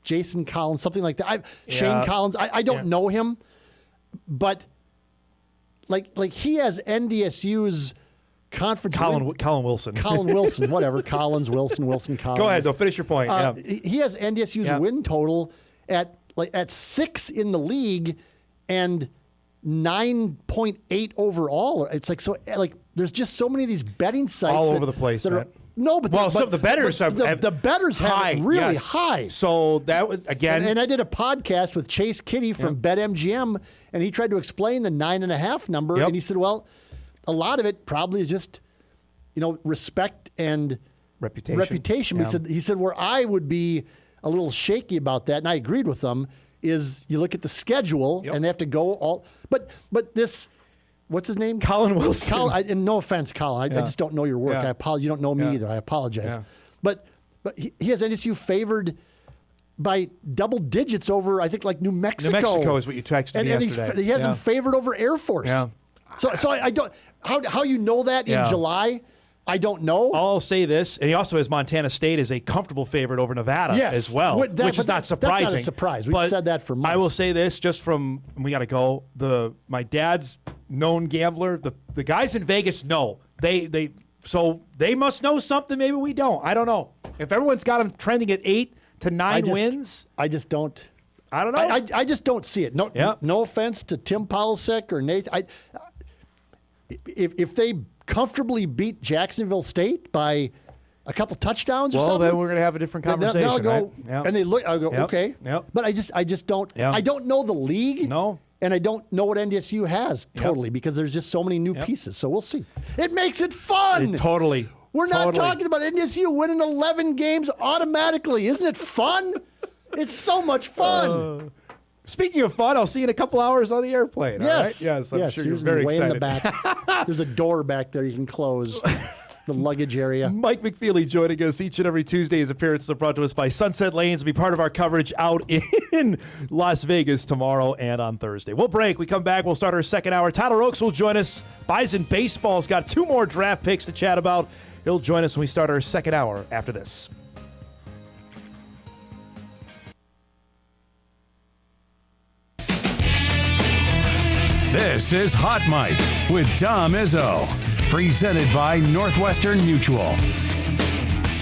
[SPEAKER 11] Jason Collins, something like that. Shane Collins. I don't know him, but like he has NDSU's conference.
[SPEAKER 1] Colin Wilson.
[SPEAKER 11] Colin Wilson, whatever. Collins, Wilson, Collins.
[SPEAKER 1] Go ahead. So finish your point.
[SPEAKER 11] He has NDSU's win total at 6 in the league and 9.8 overall. It's there's just so many of these betting sites
[SPEAKER 1] all over the place.
[SPEAKER 11] But
[SPEAKER 1] some of the bettors have
[SPEAKER 11] the bettors
[SPEAKER 1] high,
[SPEAKER 11] have it really high.
[SPEAKER 1] So that would again,
[SPEAKER 11] and I did a podcast with Chase Kitty from BetMGM, and he tried to explain the 9.5 number, and he said, well, a lot of it probably is just respect and reputation.
[SPEAKER 1] Yeah.
[SPEAKER 11] He said where I would be a little shaky about that, and I agreed with him. Is you look at the schedule and they have to go all, but this, what's his name?
[SPEAKER 1] Colin Wilson.
[SPEAKER 11] And no offense, Colin, I just don't know your work. I apologize. You don't know me either. I apologize.
[SPEAKER 1] Yeah.
[SPEAKER 11] But he has NDSU favored by double digits over, I think, like New Mexico.
[SPEAKER 1] New Mexico is what you texted me yesterday.
[SPEAKER 11] And he has him favored over Air Force.
[SPEAKER 1] Yeah.
[SPEAKER 11] So I don't, how you know that in July? I don't know.
[SPEAKER 1] I'll say this, and he also has Montana State as a comfortable favorite over Nevada as well, which is not surprising.
[SPEAKER 11] That's not a surprise. We've said that for months.
[SPEAKER 1] I will say this, just from, we got to go, my dad's known gambler, the guys in Vegas know. So they must know something maybe we don't. I don't know. If everyone's got them trending at 8 to 9 wins.
[SPEAKER 11] I just don't.
[SPEAKER 1] I don't know.
[SPEAKER 11] I just don't see it. No offense to Tim Polasek or Nathan. If they comfortably beat Jacksonville State by a couple touchdowns or something,
[SPEAKER 1] then we're going to have a different conversation.
[SPEAKER 11] They'll go,
[SPEAKER 1] right?
[SPEAKER 11] and I'll go, okay.
[SPEAKER 1] Yep.
[SPEAKER 11] But I just don't. I don't know the league.
[SPEAKER 1] No.
[SPEAKER 11] And I don't know what NDSU has totally because there's just so many new pieces. So we'll see. It makes it fun.
[SPEAKER 1] Totally.
[SPEAKER 11] We're not talking about NDSU winning 11 games automatically. Isn't it fun? It's so much fun.
[SPEAKER 1] Speaking of fun, I'll see you in a couple hours on the airplane.
[SPEAKER 11] Yes.
[SPEAKER 1] All right? Yes, I'm sure you're very
[SPEAKER 11] way
[SPEAKER 1] excited.
[SPEAKER 11] in the back. There's a door back there you can close. the luggage area.
[SPEAKER 1] Mike McFeely joining us each and every Tuesday. His appearances are brought to us by Sunset Lanes. Be part of our coverage out in Las Vegas tomorrow and on Thursday. We'll break. We come back. We'll start our second hour. Tyler Oaks will join us. Bison Baseball's got 2 more draft picks to chat about. He'll join us when we start our second hour after this.
[SPEAKER 2] This is Hot Mike with Dom Izzo, presented by Northwestern Mutual.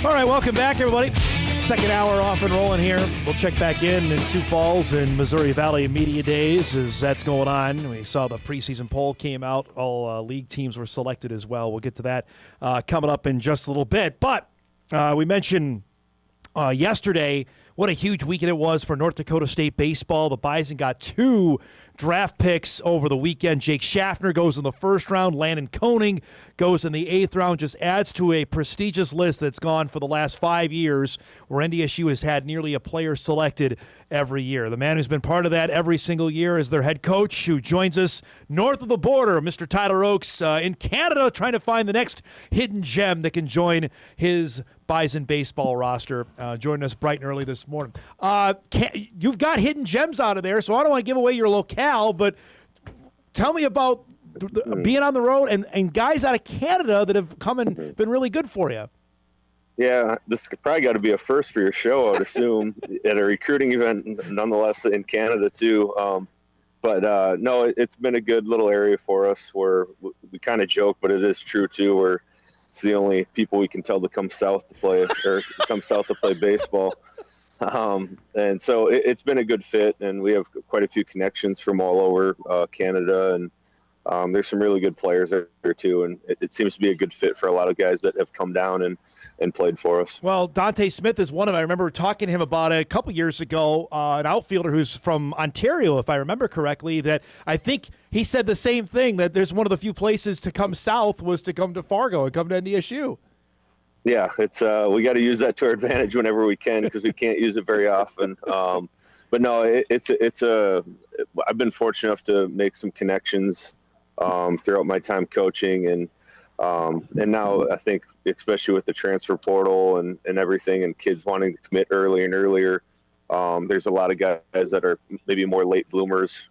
[SPEAKER 1] All right, welcome back, everybody. Second hour off and rolling here. We'll check back in Sioux Falls and Missouri Valley Media Days as that's going on. We saw the preseason poll came out. All league teams were selected as well. We'll get to that coming up in just a little bit. But we mentioned yesterday what a huge weekend it was for North Dakota State baseball. The Bison got 2 draft picks over the weekend. Jake Schaffner goes in the first round. Landon Koenig goes in the 8th round. Just adds to a prestigious list that's gone for the last 5 years where NDSU has had nearly a player selected every year. The man who's been part of that every single year is their head coach who joins us north of the border, Mr. Tyler Oaks, in Canada, trying to find the next hidden gem that can join his Bison baseball roster. Joining us bright and early this morning. You've got hidden gems out of there, so I don't want to give away your locale, but tell me about being on the road and guys out of Canada that have come and been really good for you.
[SPEAKER 13] Yeah, this probably got to be a first for your show, I would assume, at a recruiting event, nonetheless, in Canada, too. But no, it's been a good little area for us where we kind of joke, but it is true, too, where it's the only people we can tell to come south to play or come south to play baseball. And so it's been a good fit, and we have quite a few connections from all over Canada, and there's some really good players there too, and it seems to be a good fit for a lot of guys that have come down and played for us.
[SPEAKER 1] Well, Dante Smith is one of them. I remember talking to him about it a couple years ago, an outfielder who's from Ontario, if I remember correctly, that I think he said the same thing, that there's one of the few places to come south was to come to Fargo and come to NDSU.
[SPEAKER 13] Yeah, it's we got to use that to our advantage whenever we can because we can't use it very often. But no, I've been fortunate enough to make some connections throughout my time coaching, and now I think especially with the transfer portal and everything, and kids wanting to commit earlier and earlier, there's a lot of guys that are maybe more late bloomers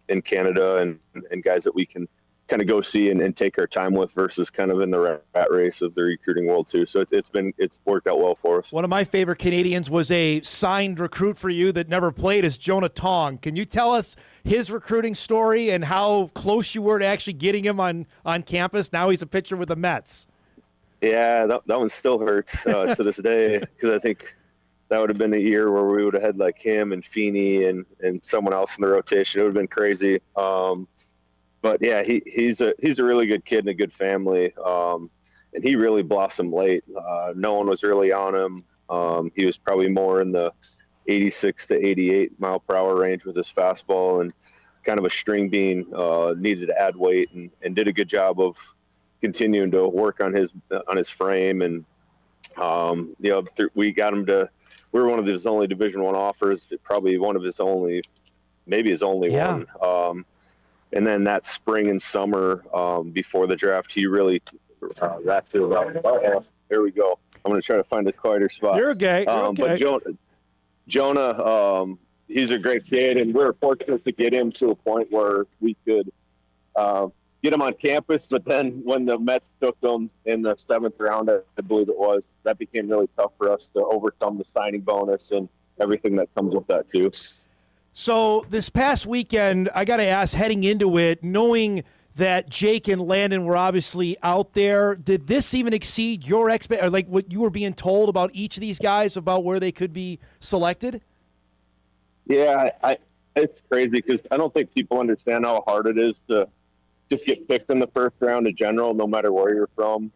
[SPEAKER 13] in Canada, and guys that we can kind of go see and take our time with versus kind of in the rat race of the recruiting world too. So it's worked out well for us.
[SPEAKER 1] One of my favorite Canadians was a signed recruit for you that never played, is Jonah Tong. Can you tell us his recruiting story and how close you were to actually getting him on campus? Now he's a pitcher with the Mets.
[SPEAKER 13] Yeah, that one still hurts to this day because I think that would have been a year where we would have had like him and Feeney and someone else in the rotation. It would have been crazy. But yeah, he's a really good kid and a good family, and he really blossomed late. No one was really on him. He was probably more in the 86 to 88 mile per hour range with his fastball, and kind of a string bean. Needed to add weight and did a good job of continuing to work on his frame. And we got him to. We were one of his only Division I offers, probably one of his only, maybe his only one. And then that spring and summer before the draft, he really wrapped it around. There we go. I'm going to try to find a quieter spot.
[SPEAKER 1] You're okay.
[SPEAKER 13] But Jonah, he's a great kid, and we were fortunate to get him to a point where we could get him on campus. But then when the Mets took him in the 7th round, I believe it was, that became really tough for us to overcome the signing bonus and everything that comes with that too.
[SPEAKER 1] So this past weekend, I got to ask, heading into it, knowing that Jake and Landon were obviously out there, did this even exceed your expectations, like what you were being told about each of these guys about where they could be selected?
[SPEAKER 13] Yeah, it's crazy because I don't think people understand how hard it is to just get picked in the first round in general, no matter where you're from.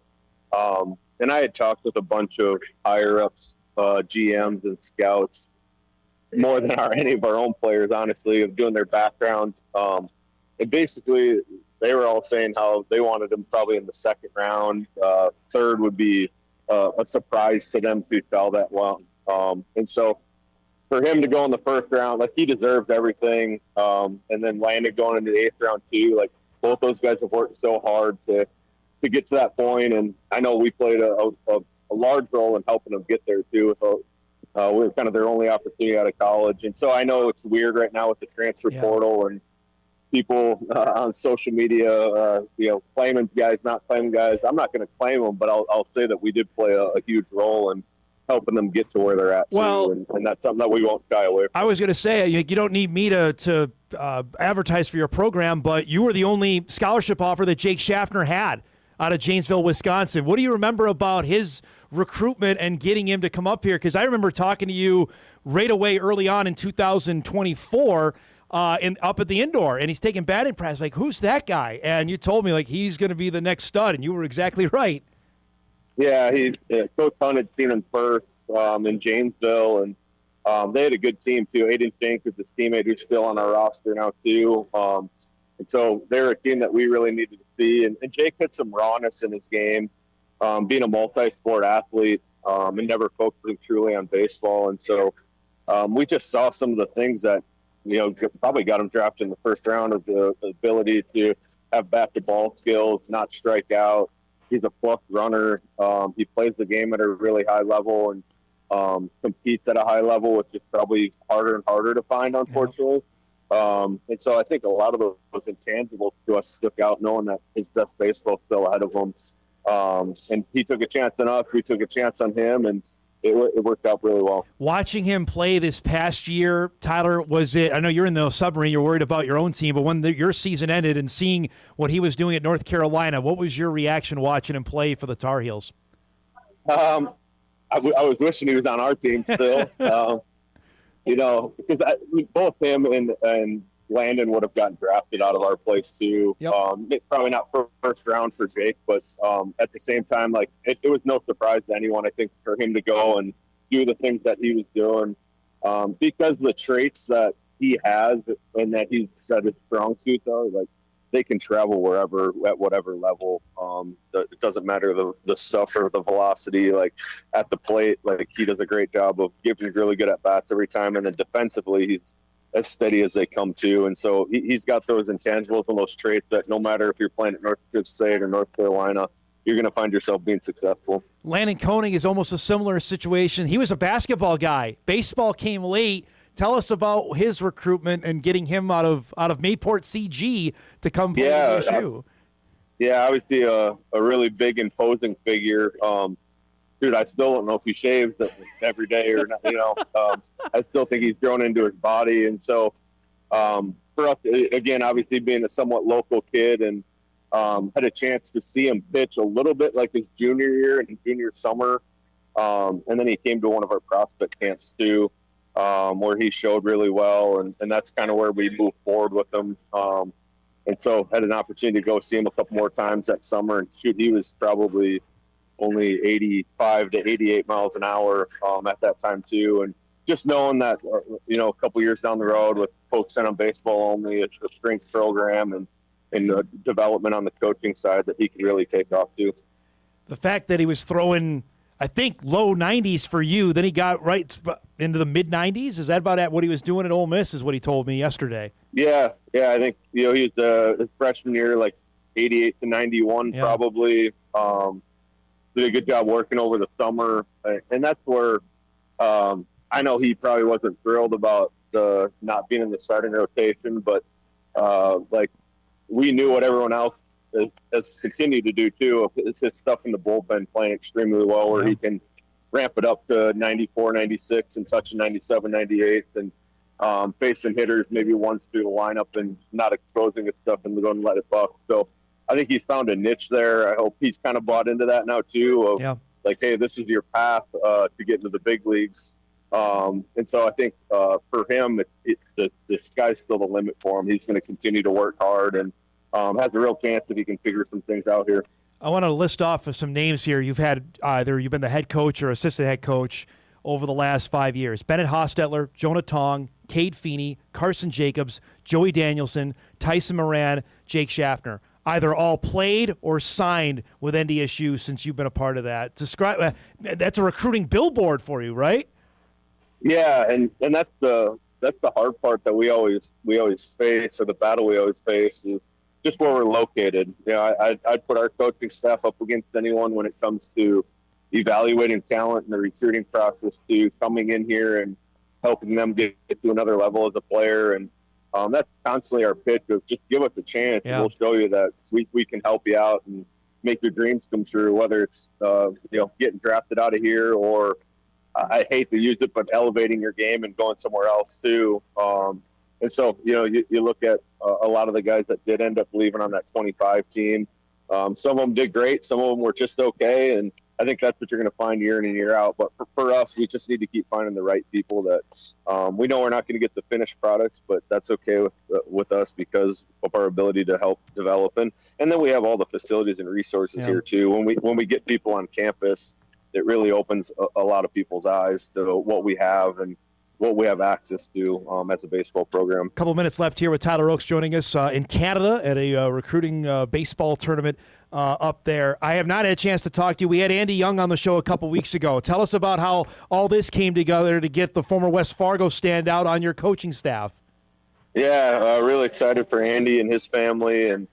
[SPEAKER 13] And I had talked with a bunch of higher-ups, GMs and scouts, more than any of our own players, honestly, of doing their background. And basically, they were all saying how they wanted him probably in the 2nd round. 3rd would be a surprise to them if he fell that well. And so for him to go in the 1st round, like, he deserved everything. And then Landon going into the 8th round too. Like, both those guys have worked so hard to to get to that point. And I know we played a large role in helping them get there too. So we were kind of their only opportunity out of college. And so I know it's weird right now with the transfer portal and people on social media, claiming guys, not claiming guys. I'm not going to claim them, but I'll say that we did play a huge role in helping them get to where they're at.
[SPEAKER 1] Well,
[SPEAKER 13] too, and that's something that we won't shy away from.
[SPEAKER 1] I was going to say, you don't need me to advertise for your program, but you were the only scholarship offer that Jake Schaffner had out of Janesville, Wisconsin. What do you remember about his recruitment and getting him to come up here? Because I remember talking to you right away early on in 2024 up at the indoor, and he's taking batting practice. Like, who's that guy? And you told me, like, he's going to be the next stud, and you were exactly right.
[SPEAKER 13] Yeah, Coach Hunt had seen him first in Janesville, and they had a good team too. Aiden Shank is his teammate who's still on our roster now too. And so they're a team that we really needed to see. And Jake had some rawness in his game, being a multi-sport athlete and never focusing truly on baseball. And so we just saw some of the things that, probably got him drafted in the first round, of the ability to have bat-to-ball skills, not strike out. He's a plus runner. He plays the game at a really high level and competes at a high level, which is probably harder and harder to find, unfortunately. And so I think a lot of those intangibles to us stuck out, knowing that his best baseball is still ahead of him. And he took a chance on us. We took a chance on him, and it worked out really well.
[SPEAKER 1] Watching him play this past year, Tyler, I know you're in the submarine, you're worried about your own team, but when your season ended and seeing what he was doing at North Carolina, what was your reaction watching him play for the Tar Heels?
[SPEAKER 13] I was wishing he was on our team still. Because both him and Landon would have gotten drafted out of our place too. Yep. Probably not first round for Jake, but at the same time, like it was no surprise to anyone, I think, for him to go and do the things that he was doing, because the traits that he has and that he's said his strong suits are, like, they can travel wherever at whatever level. It doesn't matter the stuff or the velocity. Like at the plate, like he does a great job of giving really good at bats every time, and then defensively, he's as steady as they come to. And so he's got those intangibles and those traits that no matter if you're playing at North Dakota State or North Carolina, you're going to find yourself being successful.
[SPEAKER 1] Landon Koenig is almost a similar situation. He was a basketball guy. Baseball came late. Tell us about his recruitment and getting him out of Mayport CG to come play at NDSU.
[SPEAKER 13] Yeah, obviously a really big, imposing figure. Dude, I still don't know if he shaves every day or not. I still think he's grown into his body. And so for us, again, obviously being a somewhat local kid, and had a chance to see him pitch a little bit like his junior year and junior summer. And then he came to one of our prospect camps too, where he showed really well. And that's kind of where we moved forward with him. And so had an opportunity to go see him a couple more times that summer. And shoot, he was probably only 85 to 88 miles an hour at that time too. And just knowing that, a couple years down the road with focusing on baseball only, a strength program and development on the coaching side, that he could really take off too.
[SPEAKER 1] The fact that he was throwing, I think, low 90s for you, then he got right into the mid 90s. Is that about what he was doing at Ole Miss, is what he told me yesterday?
[SPEAKER 13] Yeah. I think, he was his freshman year, like 88 to 91 probably. Did a good job working over the summer. And that's where I know he probably wasn't thrilled about the not being in the starting rotation, but we knew what everyone else has continued to do too. It's his stuff in the bullpen playing extremely well, where he can ramp it up to 94, 96 and touching 97, 98 and facing hitters maybe once through the lineup and not exposing his stuff and going to let it buck. So I think he's found a niche there. I hope he's kind of bought into that now too, like, hey, this is your path to get into the big leagues. And so I think for him, it's the sky's still the limit for him. He's going to continue to work hard and has a real chance if he can figure some things out here.
[SPEAKER 1] I want to list off some names here. You've been the head coach or assistant head coach over the last 5 years. Bennett Hostetler, Jonah Tong, Cade Feeney, Carson Jacobs, Joey Danielson, Tyson Moran, Jake Schaffner. Either all played or signed with NDSU since you've been a part of that. That's a recruiting billboard for you, right?
[SPEAKER 13] Yeah, and that's the hard part that we always face, or the battle we always face, is just where we're located. You know, I'd put our coaching staff up against anyone when it comes to evaluating talent and the recruiting process, to coming in here and helping them get to another level as a player. And that's constantly our pitch of just give us a chance, and we'll show you that we can help you out and make your dreams come true, whether it's getting drafted out of here, or I hate to use it, but elevating your game and going somewhere else too. And so, you look at a lot of the guys that did end up leaving on that 25 team. Some of them did great. Some of them were just okay. And I think that's what you're going to find year in and year out. But for us, we just need to keep finding the right people that we know we're not going to get the finished products, but that's okay with us because of our ability to help develop. And then we have all the facilities and resources here too. When we get people on campus, it really opens a lot of people's eyes to what we have and what we have access to as a baseball program.
[SPEAKER 1] A couple minutes left here with Tyler Oakes joining us in Canada at a recruiting baseball tournament up there. I have not had a chance to talk to you. We had Andy Young on the show a couple weeks ago. Tell us about how all this came together to get the former West Fargo standout on your coaching staff.
[SPEAKER 13] Yeah, really excited for Andy and his family, and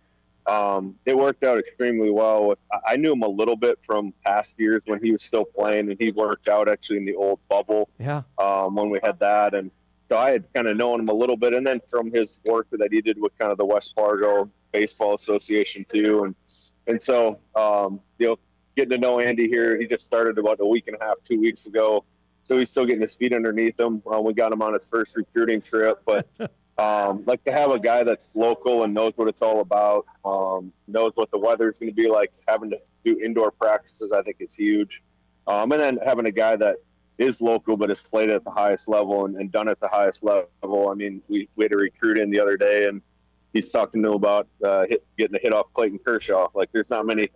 [SPEAKER 13] it worked out extremely well. I knew him a little bit from past years when he was still playing, and he worked out actually in the old bubble when we had that. And so I had kind of known him a little bit, and then from his work that he did with kind of the West Fargo Baseball Association too. And so, getting to know Andy here, he just started about a week and a half, 2 weeks ago. So he's still getting his feet underneath him. We got him on his first recruiting trip, but like to have a guy that's local and knows what it's all about, knows what the weather is going to be like, having to do indoor practices, I think is huge. And then having a guy that is local but has played at the highest level and done at the highest level. I mean, we had a recruit in the other day, and he's talking to him about getting a hit off Clayton Kershaw. Like, there's not many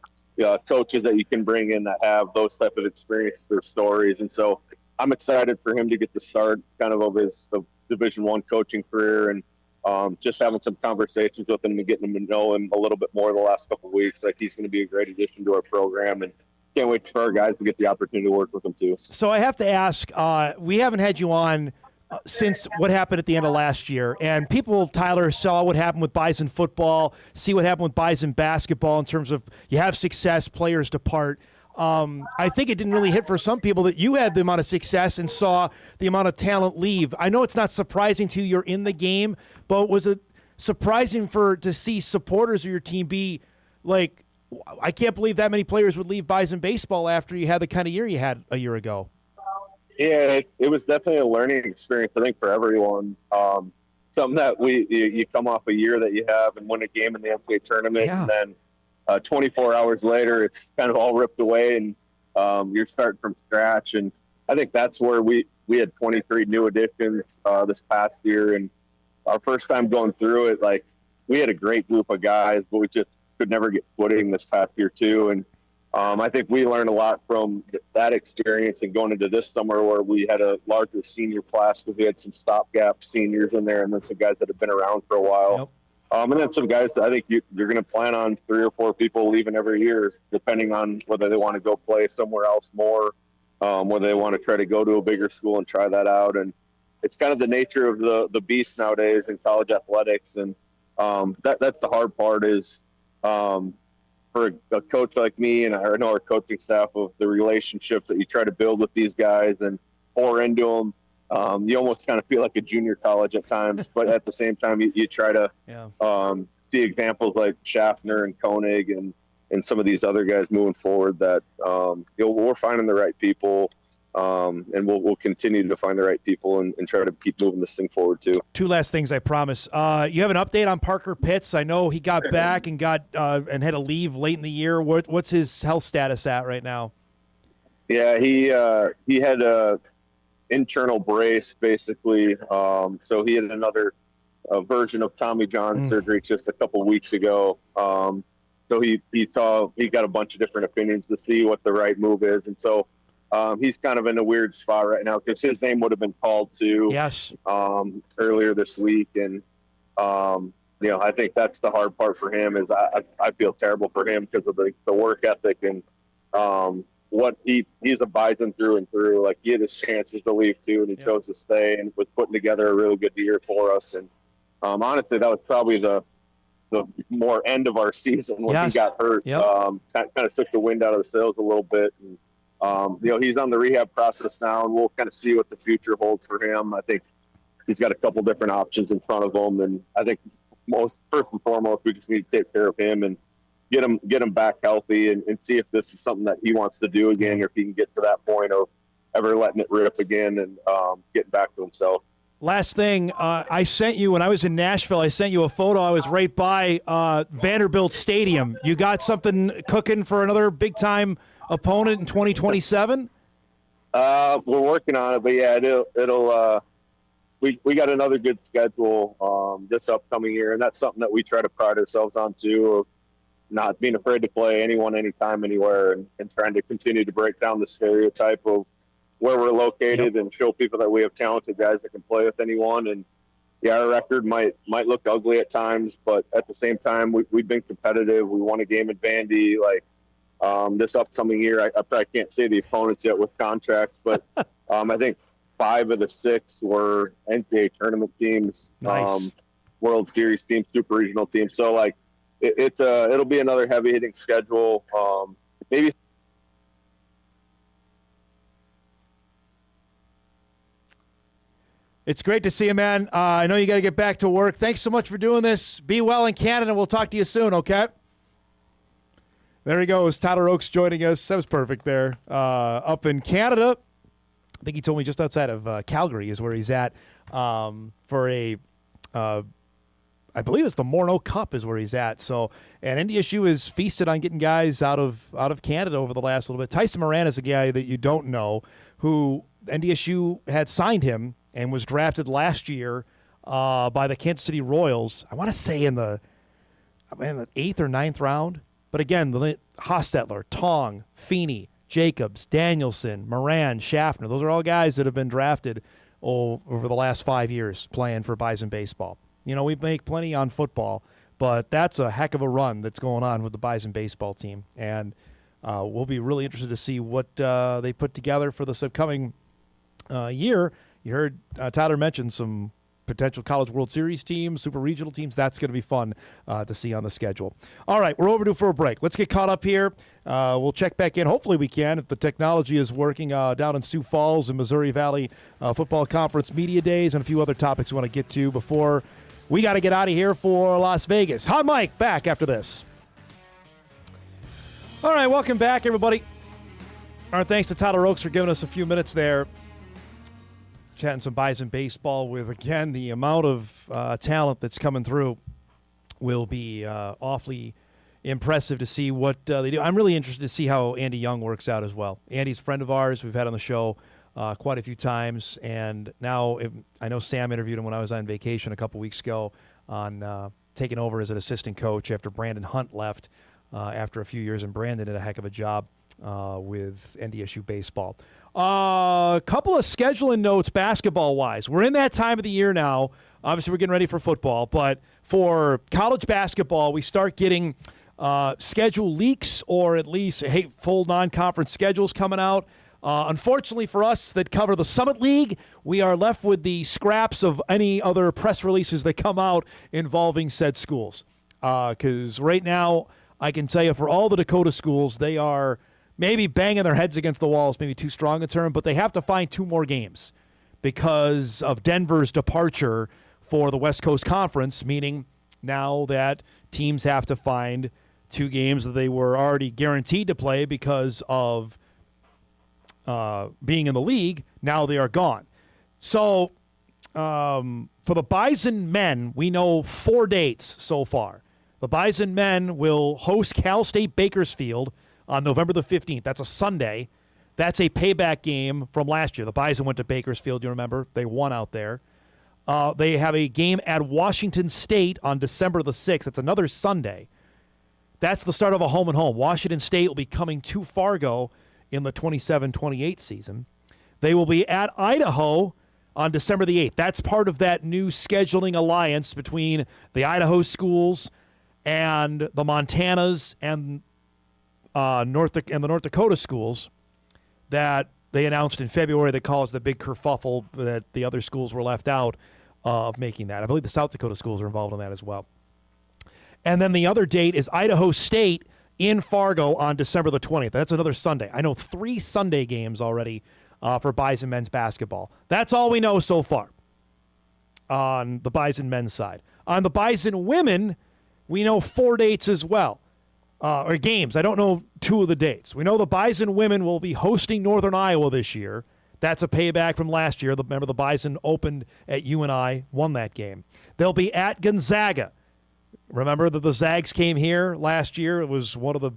[SPEAKER 13] coaches that you can bring in that have those type of experiences or stories. And so I'm excited for him to get the start kind of his Division I coaching career, and just having some conversations with him and getting him to know him a little bit more the last couple of weeks. Like, he's going to be a great addition to our program, and can't wait for our guys to get the opportunity to work with him too.
[SPEAKER 1] So I have to ask, we haven't had you on since what happened at the end of last year, and people, Tyler, saw what happened with Bison football, see what happened with Bison basketball in terms of you have success, players depart. I think it didn't really hit for some people that you had the amount of success and saw the amount of talent leave. I know it's not surprising to you, you're in the game, but was it surprising to see supporters of your team be like, I can't believe that many players would leave Bison baseball after you had the kind of year you had a year ago?
[SPEAKER 13] Yeah, it was definitely a learning experience, I think, for everyone. Something that you come off a year that you have and win a game in the NCAA tournament, and then 24 hours later, it's kind of all ripped away, and you're starting from scratch. And I think that's where we had 23 new additions this past year, and our first time going through it, like, we had a great group of guys, but we just could never get footing this past year too. And I think we learned a lot from that experience, and going into this summer where we had a larger senior class because we had some stopgap seniors in there, and then some guys that have been around for a while.
[SPEAKER 1] Yep.
[SPEAKER 13] And then some guys that I think you're going to plan on 3 or 4 people leaving every year, depending on whether they want to go play somewhere else more, whether they want to try to go to a bigger school and try that out. And it's kind of the nature of the beast nowadays in college athletics. And that's the hard part is for a coach like me, and I know our coaching staff, of the relationships that you try to build with these guys and pour into them. You almost kind of feel like a junior college at times, but at the same time, you try to see examples like Schaffner and Koenig and some of these other guys moving forward that we're finding the right people, and we'll continue to find the right people and try to keep moving this thing forward too. 2
[SPEAKER 1] last things, I promise. You have an update on Parker Pitts? I know he got back and and had to leave late in the year. What's his health status at right now?
[SPEAKER 13] Yeah, he had a internal brace basically. So he had another version of Tommy John surgery just a couple weeks ago. So he got a bunch of different opinions to see what the right move is, and so he's kind of in a weird spot right now because his name would have been called too.
[SPEAKER 1] Yes.
[SPEAKER 13] Earlier this week, and I think that's the hard part for him. Is I feel terrible for him because of the work ethic and what he's a Bison through and through. Like, he had his chances to leave too, and he chose to stay and was putting together a really good year for us. And honestly, that was probably the the more end of our season when
[SPEAKER 1] Yes.
[SPEAKER 13] he got hurt.
[SPEAKER 1] Yep.
[SPEAKER 13] Kind of took the wind out of the sails a little bit. And, he's on the rehab process now, and we'll kind of see what the future holds for him. I think he's got a couple different options in front of him, and I think first and foremost, we just need to take care of him and get him back healthy and see if this is something that he wants to do again, or if he can get to that point of ever letting it rip again and getting back to himself.
[SPEAKER 1] Last thing, I sent you, when I was in Nashville, I sent you a photo. I was right by Vanderbilt Stadium. You got something cooking for another big-time opponent in 2027?
[SPEAKER 13] We're working on it, but yeah, it'll we got another good schedule this upcoming year, and that's something that we try to pride ourselves on too, of not being afraid to play anyone, anytime, anywhere, and trying to continue to break down the stereotype of where we're located and show people that we have talented guys that can play with anyone. And yeah, our record might look ugly at times, but at the same time, we've been competitive. We won a game at Vandy. Like this upcoming year, I probably can't say the opponents yet with contracts, but I think 5 of the 6 were NCAA tournament teams,
[SPEAKER 1] Nice.
[SPEAKER 13] World Series teams, super regional teams. So like it'll be another heavy hitting schedule. Maybe.
[SPEAKER 1] It's great to see you, man. I know you got to get back to work. Thanks so much for doing this. Be well in Canada. We'll talk to you soon, okay? There he goes. Tyler Oakes joining us. That was perfect there. Up in Canada. I think he told me just outside of Calgary is where he's at for a I believe it's the Morneau Cup is where he's at. So, and NDSU is feasted on getting guys out of Canada over the last little bit. Tyson Moran is a guy that you don't know who NDSU had signed him and was drafted last year by the Kansas City Royals. I want to say in the 8th or 9th round. But again, the Hostetler, Tong, Feeney, Jacobs, Danielson, Moran, Schaffner, those are all guys that have been drafted over the last 5 years playing for Bison baseball. You know, we make plenty on football, but that's a heck of a run that's going on with the Bison baseball team. And we'll be really interested to see what they put together for this upcoming year. You heard Tyler mention some potential College World Series teams, super regional teams. That's going to be fun to see on the schedule. All right, we're overdue for a break. Let's get caught up here. We'll check back in. Hopefully we can, if the technology is working, down in Sioux Falls and Missouri Valley Football Conference Media Days and a few other topics we want to get to before we got to get out of here for Las Vegas. Hot Mike back after this. All right, welcome back, everybody. All right, thanks to Tyler Oakes for giving us a few minutes there. Chatting some Bison baseball with, again, the amount of talent that's coming through will be awfully impressive to see what they do. I'm really interested to see how Andy Young works out as well. Andy's a friend of ours. We've had on the show quite a few times, and now I know Sam interviewed him when I was on vacation a couple weeks ago on taking over as an assistant coach after Brandon Hunt left after a few years, and Brandon did a heck of a job with NDSU baseball. A couple of scheduling notes basketball-wise. We're in that time of the year now. Obviously, we're getting ready for football, but for college basketball, we start getting schedule leaks or at least full non-conference schedules coming out. Unfortunately for us that cover the Summit League, we are left with the scraps of any other press releases that come out involving said schools. Because right now, I can tell you for all the Dakota schools, they are maybe banging their heads against the walls, maybe too strong a term, but they have to find 2 more games because of Denver's departure for the West Coast Conference, meaning now that teams have to find 2 games that they were already guaranteed to play because of being in the league. Now they are gone. So for the Bison men, we know 4 dates so far. The Bison men will host Cal State Bakersfield on November the 15th. That's a Sunday. That's a payback game from last year. The Bison went to Bakersfield, you remember. They won out there. They have a game at Washington State on December the 6th. That's another Sunday. That's the start of a home-and-home. Washington State will be coming to Fargo in the 27-28 season. They will be at Idaho on December the 8th. That's part of that new scheduling alliance between the Idaho schools and the Montanas and the North Dakota schools that they announced in February that caused the big kerfuffle that the other schools were left out of making that. I believe the South Dakota schools are involved in that as well. And then the other date is Idaho State in Fargo on December the 20th. That's another Sunday. I know 3 Sunday games already for Bison men's basketball. That's all we know so far on the Bison men's side. On the Bison women, we know 4 dates as well, or games. I don't know 2 of the dates. We know the Bison women will be hosting Northern Iowa this year. That's a payback from last year. Remember, the Bison opened at UNI, won that game. They'll be at Gonzaga. Remember that the Zags came here last year. It was one of the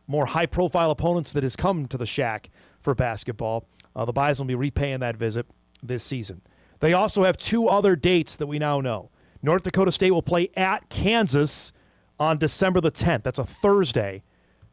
[SPEAKER 1] more high-profile opponents that has come to the Shack for basketball. The Bison will be repaying that visit this season. They also have 2 other dates that we now know. North Dakota State will play at Kansas on December the 10th. That's a Thursday.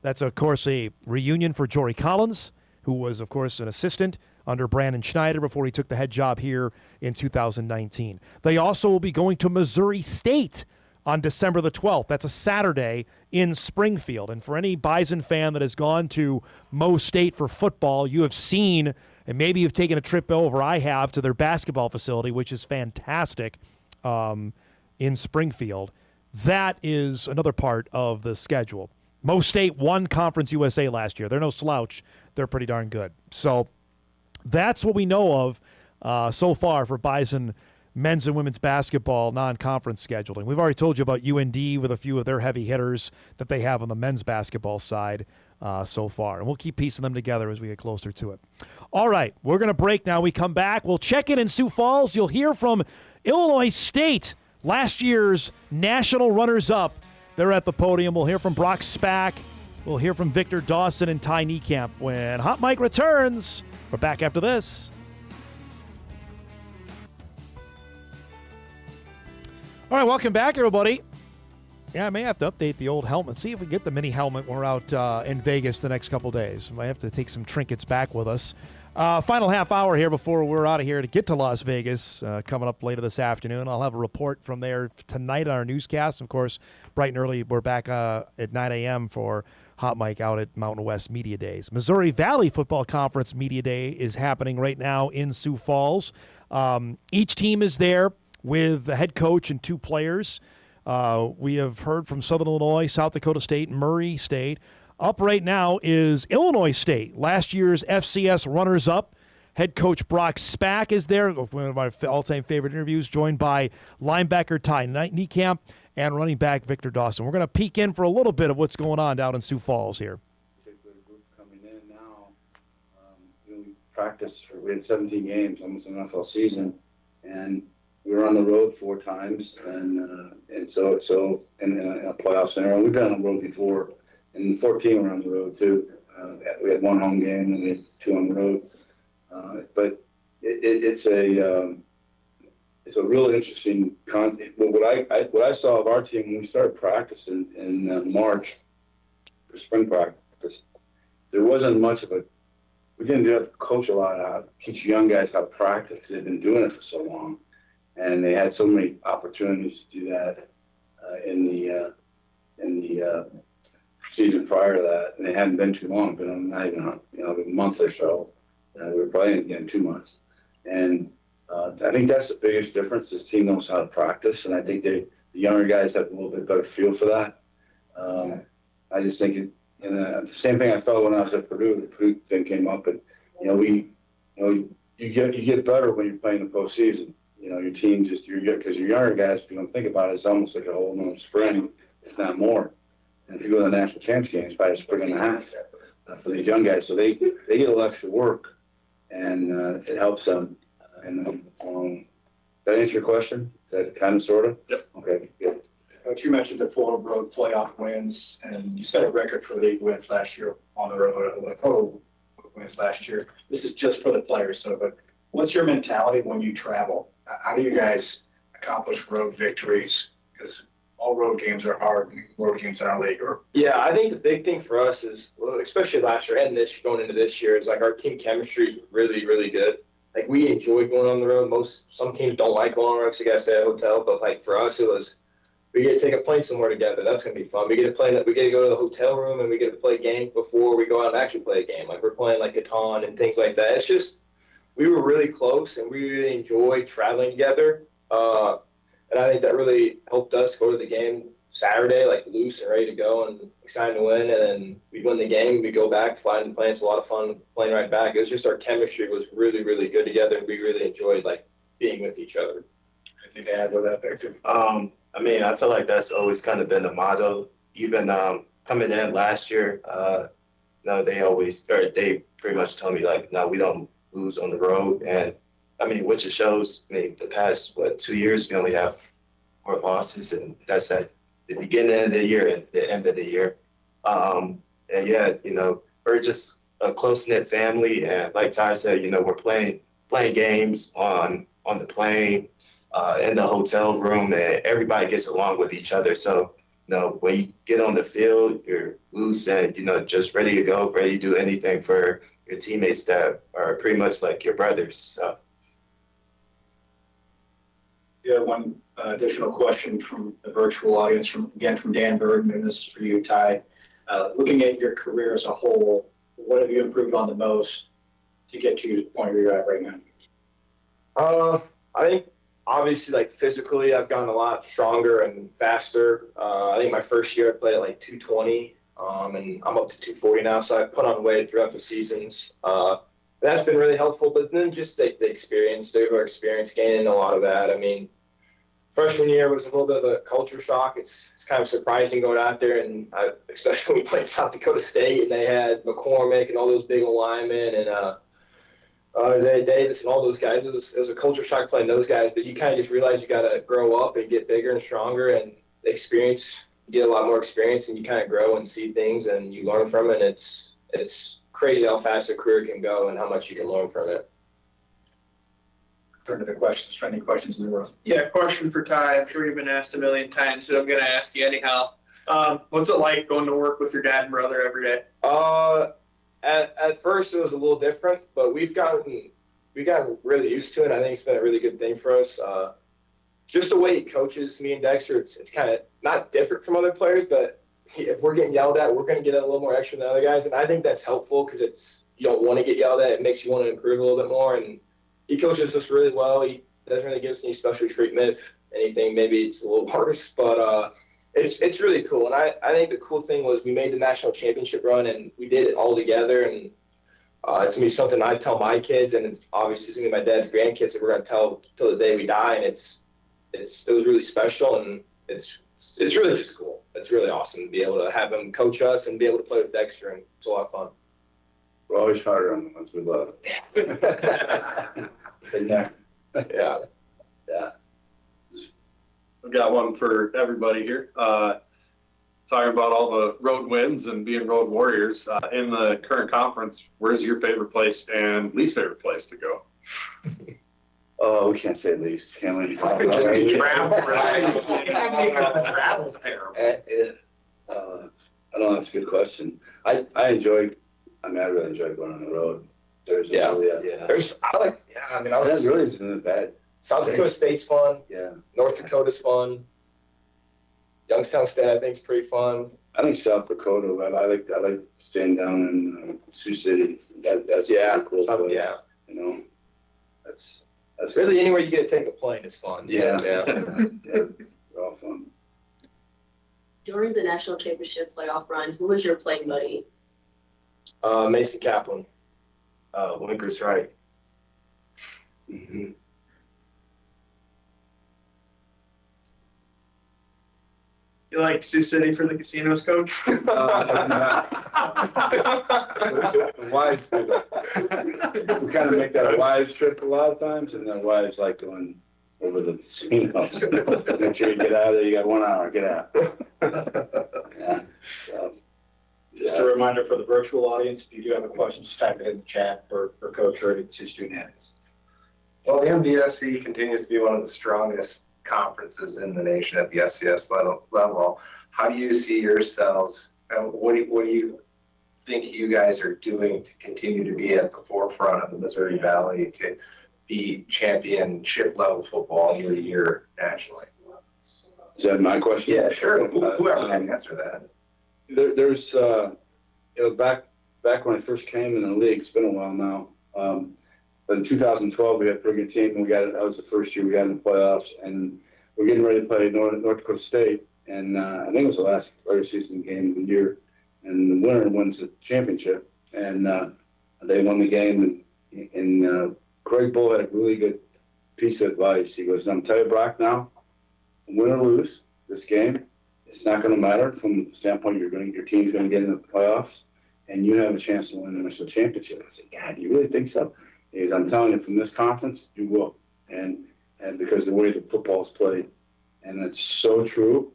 [SPEAKER 1] That's, of course, a reunion for Jory Collins, who was, of course, an assistant under Brandon Schneider before he took the head job here in 2019. They also will be going to Missouri State on December the 12th. That's a Saturday in Springfield. And for any Bison fan that has gone to Mo State for football, you have seen, and maybe you've taken a trip over, I have, to their basketball facility, which is fantastic in Springfield. That is another part of the schedule. Mo State won Conference USA last year. They're no slouch. They're pretty darn good. So that's what we know of so far for Bison men's and women's basketball non-conference scheduling. We've already told you about UND with a few of their heavy hitters that they have on the men's basketball side so far. And we'll keep piecing them together as we get closer to it. All right, we're going to break now. We come back. We'll check in Sioux Falls. You'll hear from Illinois State, last year's national runners-up. They're at the podium. We'll hear from Brock Spack. We'll hear from Victor Dawson and Tye Niekamp when Hot Mike returns. We're back after this. All right, welcome back, everybody. Yeah, I may have to update the old helmet. See if we get the mini helmet when we're out in Vegas the next couple days. Might have to take some trinkets back with us. Final half hour here before we're out of here to get to Las Vegas. Coming up later this afternoon. I'll have a report from there tonight on our newscast. Of course, bright and early, we're back at 9 a.m. for Hot Mike out at Mountain West Media Days. Missouri Valley Football Conference Media Day is happening right now in Sioux Falls. Each team is there with the head coach and 2 players. We have heard from Southern Illinois, South Dakota State, Murray State. Up right now is Illinois State, last year's FCS runners-up. Head coach Brock Spack is there, one of my all-time favorite interviews, joined by linebacker Tye Niekamp and running back Victor Dawson. We're going to peek in for a little bit of what's going on down in Sioux Falls here.
[SPEAKER 14] Group coming in now. We had 17 games, almost an NFL season, and we were on the road 4 times, and so in a playoff scenario. We've been on the road before, and 14 were on the road too. We had 1 home game and we had 2 on the road. But it's a real interesting concept. What I saw of our team when we started practicing in March for spring practice, there wasn't much of a. We didn't have to coach a lot how to teach young guys how to practice because they've been doing it for so long. And they had so many opportunities to do that in the season prior to that, and it hadn't been too long, but not even a month or so. We were playing again 2 months, and I think that's the biggest difference. This team knows how to practice, and I think the younger guys have a little bit better feel for that. I just think the same thing I felt when I was at Purdue. The Purdue thing came up, and you get better when you're playing the postseason. Your team you're good because your younger guys, if you don't think about it, it's almost like a whole new spring, if not more. And if you go to the national champs game, it's probably a spring and a half for these young guys. So they get a little extra work, and it helps them. And that answer your question? That kind of, sort of?
[SPEAKER 15] Yep.
[SPEAKER 14] Okay, good.
[SPEAKER 15] Coach, you mentioned the 4 road playoff wins, and you set a record for league wins last year on the road, total wins last year. This is just for the players. But what's your mentality when you travel? How do you guys accomplish road victories? Because all road games are hard, and road games in our league are.
[SPEAKER 16] Yeah, I think the big thing for us is, well, especially last year and going into this year, is like our team chemistry is really, really good. Like we enjoy going on the road. Some teams don't like going on the road because you guys stay at a hotel, but like for us, we get to take a plane somewhere together. That's gonna be fun. We get to go to the hotel room and we get to play games before we go out and actually play a game. Like we're playing like Catan and things like that. It's just we were really close and we really enjoyed traveling together. And I think that really helped us go to the game Saturday, like loose and ready to go and excited to win. And then we'd win the game. We'd go back, fly and play. It's a lot of fun playing right back. It was just our chemistry was really, really good together. And we really enjoyed like being with each other.
[SPEAKER 15] Anything to add with that, Victor?
[SPEAKER 17] I mean, I feel like that's always kind of been the motto. Even coming in last year, no, they pretty much told me like, no, we don't lose on the road. And I mean, which it shows. I mean, the past 2 years we only have 4 losses, and that's at the beginning of the year and the end of the year. And yeah, we're just a close knit family, and like Tye said, we're playing games on the plane, in the hotel room, and everybody gets along with each other. So, when you get on the field, you're loose and, just ready to go, ready to do anything for your teammates that are pretty much like your brothers. So.
[SPEAKER 15] You have one additional question from the virtual audience, from Dan Burden, and this is for you, Tye. Looking at your career as a whole, what have you improved on the most to get you to the point where you're at right now?
[SPEAKER 16] I think obviously like physically I've gotten a lot stronger and faster. I think my first year I played at like 220, and I'm up to 240 now. So I've put on weight throughout the seasons. That's been really helpful, but then just the experience, gaining a lot of that. I mean, freshman year was a little bit of a culture shock. It's kind of surprising going out there, and especially when we played South Dakota State, and they had McCormick and all those big old linemen, and Isaiah Davis and all those guys. It was a culture shock playing those guys, but you kind of just realize you got to grow up and get bigger and stronger, and you get a lot more experience, and you kind of grow and see things, and you learn from it. And it's crazy how fast a career can go and how much you can learn from it.
[SPEAKER 15] Turn to the questions. Try any questions in the room.
[SPEAKER 18] Yeah, question for Tye. I'm sure you've been asked a million times, but I'm going to ask you anyhow. What's it like going to work with your dad and brother every day?
[SPEAKER 16] At first it was a little different, but we've gotten really used to it. I think it's been a really good thing for us. Just the way he coaches me and Dexter, it's kind of not different from other players, but if we're getting yelled at, we're going to get a little more extra than other guys, and I think that's helpful because you don't want to get yelled at. It makes you want to improve a little bit more, and he coaches us really well. He doesn't really give us any special treatment. If anything, maybe it's a little harsh, but it's really cool. And I think the cool thing was we made the national championship run, and we did it all together, and it's going to be something I tell my kids, and it's obviously it's going to be my dad's grandkids that we're going to tell till the day we die, and it was really special, and it's really just cool. It's really awesome to be able to have him coach us and be able to play with Dexter, and it's a lot of fun.
[SPEAKER 14] We're always harder on the ones we love. Been there.
[SPEAKER 16] Yeah.
[SPEAKER 19] We've got one for everybody here. Talking about all the road wins and being road warriors. In the current conference, where's your favorite place and least favorite place to go?
[SPEAKER 14] Oh, we can't say least, can we?
[SPEAKER 18] Just be travel, right? The travel's terrible.
[SPEAKER 14] I don't know. That's a good question. I really enjoy going on the road. That really isn't bad.
[SPEAKER 16] South Dakota State's fun.
[SPEAKER 14] Yeah.
[SPEAKER 16] North Dakota's fun. Youngstown State, I think, is pretty fun.
[SPEAKER 14] I think South Dakota. I like staying down in Sioux City. That's a cool place.
[SPEAKER 16] Yeah.
[SPEAKER 14] That's
[SPEAKER 16] really anywhere you get to take a plane is fun.
[SPEAKER 14] Yeah.
[SPEAKER 16] Yeah.
[SPEAKER 14] They're all fun.
[SPEAKER 20] During the national championship playoff run, who was your playing buddy?
[SPEAKER 16] Mason Kaplan.
[SPEAKER 17] Winker's right.
[SPEAKER 14] Mm-hmm.
[SPEAKER 18] You like Sioux City for the casinos, coach?
[SPEAKER 14] Wives do that. We kind of make that wives trip a lot of times, and then wives like going over the casinos. Make sure you get out of there. You got 1 hour. Get out. Yeah. So,
[SPEAKER 15] Just a reminder for the virtual audience, if you do have a question, just type it in the chat for Coach or to student athletes.
[SPEAKER 21] Well, the MDSC continues to be one of the strongest conferences in the nation at the FCS level. How do you see yourselves? What do you think you guys are doing to continue to be at the forefront of the Missouri Valley to be championship level football every year nationally?
[SPEAKER 14] Is that my question?
[SPEAKER 21] Yeah, sure. Whoever can answer that.
[SPEAKER 14] There's back when I first came in the league, it's been a while now. But in 2012, we had a pretty good team, and that was the first year we got in the playoffs, and we're getting ready to play North Dakota State and I think it was the last regular season game of the year, and the winner wins the championship, and they won the game, and Craig Bull had a really good piece of advice. He goes, "I'm telling you, Brock, now, win or lose this game, it's not going to matter from the standpoint your team's going to get in the playoffs, and you have a chance to win the national championship." I said, "God, do you really think so?" He goes, "I'm telling you, from this conference, you will, and because the way the football's played, and it's so true."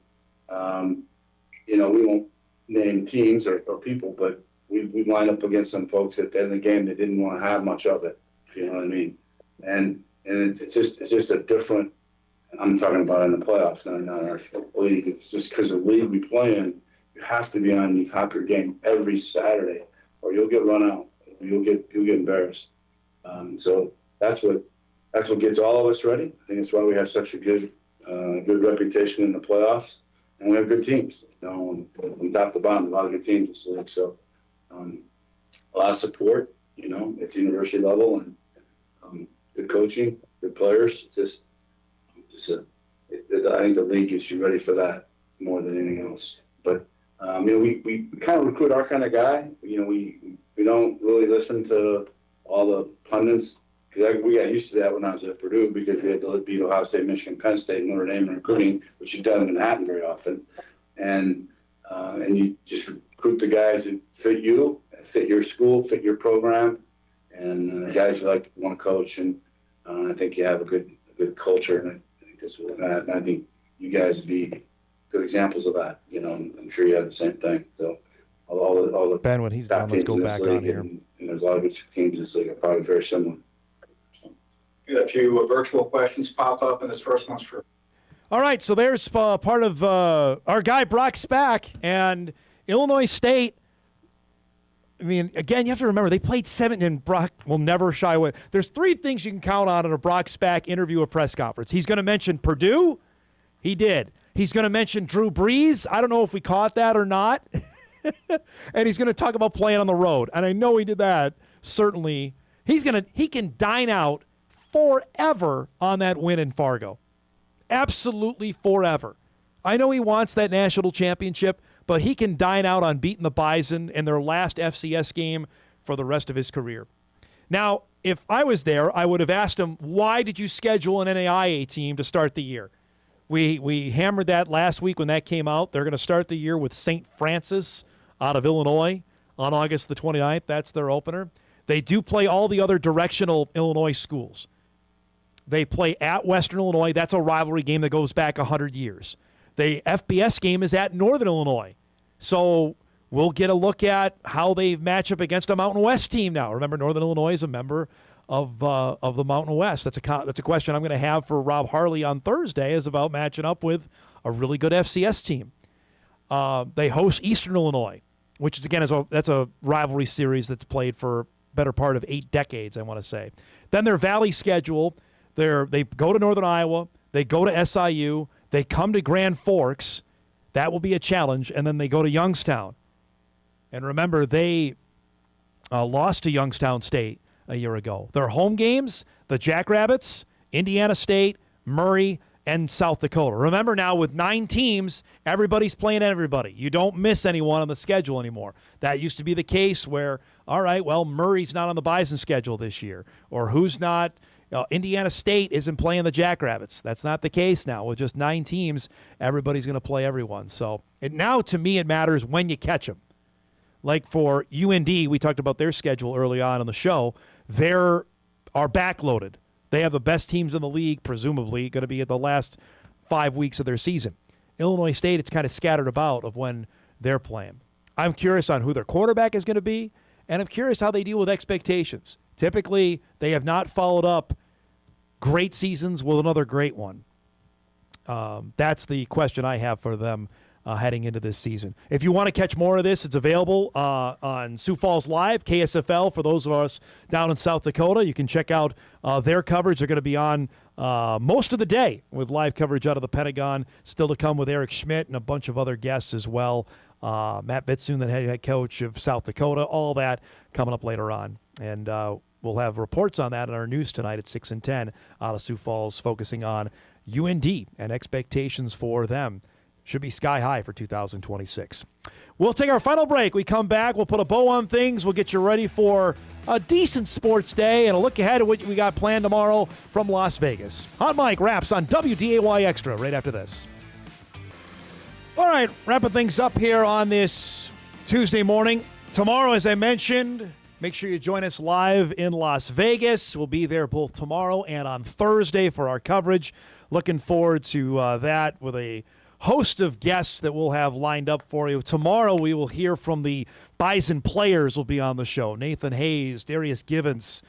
[SPEAKER 14] We won't name teams or people, but we lined up against some folks at the end of the game that didn't want to have much of it. If you know what I mean? And it's just a different. I'm talking about in the playoffs, not in our league. It's just because the league we play in, you have to be on the top of your game every Saturday, or you'll get run out. You'll get embarrassed. So that's what gets all of us ready. I think that's why we have such a good reputation in the playoffs, and we have good teams. From top to bottom, a lot of good teams in this league. So a lot of support. At the university level, and good coaching, good players. I think the league gets you ready for that more than anything else. But we kind of recruit our kind of guy. We don't really listen to all the pundits, because we got used to that when I was at Purdue, because we had to beat Ohio State, Michigan, Penn State, Notre Dame in recruiting, which you don't happen very often. And you just recruit the guys that fit you, fit your school, fit your program, and guys you want to coach. And I think you have a good culture, and I think that's what we're at. And I think you guys would be good examples of that. I'm sure you have the same thing. So all the
[SPEAKER 1] Ben, when he's done, let's go back on here.
[SPEAKER 14] And there's a lot of good teams in this league are probably very similar.
[SPEAKER 15] We got a few virtual questions pop up, and this first one's for.
[SPEAKER 1] All right, so there's part of our guy Brock Spack and Illinois State. I mean, again, you have to remember, they played 7, and Brock will never shy away. There's 3 things you can count on in a Brock Spack interview or press conference. He's going to mention Purdue. He did. He's going to mention Drew Brees. I don't know if we caught that or not. And he's going to talk about playing on the road. And I know he did that, certainly. He can dine out forever on that win in Fargo. Absolutely forever. I know he wants that national championship, but he can dine out on beating the Bison in their last FCS game for the rest of his career. Now, if I was there, I would have asked him, why did you schedule an NAIA team to start the year? We hammered that last week when that came out. They're going to start the year with St. Francis out of Illinois on August the 29th. That's their opener. They do play all the other directional Illinois schools. They play at Western Illinois. That's a rivalry game that goes back 100 years. The FBS game is at Northern Illinois. So we'll get a look at how they match up against a Mountain West team now. Remember, Northern Illinois is a member of the Mountain West. That's a question I'm going to have for Rob Harley on Thursday, is about matching up with a really good FCS team. They host Eastern Illinois, which is, again, that's a rivalry series that's played for better part of 8 decades, I want to say. Then their Valley schedule, they go to Northern Iowa, they go to SIU, they come to Grand Forks. That will be a challenge. And then they go to Youngstown. And remember, they lost to Youngstown State a year ago. Their home games, the Jackrabbits, Indiana State, Murray, and South Dakota. Remember now, with 9 teams, everybody's playing everybody. You don't miss anyone on the schedule anymore. That used to be the case where, all right, well, Murray's not on the Bison schedule this year. Or who's not... Indiana State isn't playing the Jackrabbits. That's not the case now. With just 9 teams, everybody's going to play everyone. So now, to me, it matters when you catch them. Like for UND, we talked about their schedule early on in the show. They are backloaded. They have the best teams in the league, presumably, going to be at the last 5 weeks of their season. Illinois State, it's kind of scattered about of when they're playing. I'm curious on who their quarterback is going to be, and I'm curious how they deal with expectations. Typically, they have not followed up great seasons with another great one. That's the question I have for them heading into this season. If you want to catch more of this, it's available on Sioux Falls Live, KSFL, for those of us down in South Dakota. You can check out their coverage. They're going to be on most of the day with live coverage out of the Pentagon. Still to come with Eric Schmidt and a bunch of other guests as well. Matt Bitsoon, the head coach of South Dakota, all that coming up later on. And we'll have reports on that in our news tonight at 6 and 10 out of Sioux Falls, focusing on UND and expectations for them. should be sky high for 2026. We'll take our final break. We come back. We'll put a bow on things. We'll get you ready for a decent sports day and a look ahead at what we got planned tomorrow from Las Vegas. Hot Mike wraps on WDAY Extra right after this. All right, wrapping things up here on this Tuesday morning. Tomorrow, as I mentioned, make sure you join us live in Las Vegas. We'll be there both tomorrow and on Thursday for our coverage. Looking forward to that with a host of guests that we'll have lined up for you. Tomorrow we will hear from the Bison players will be on the show. Nathan Hayes, Darius Givens,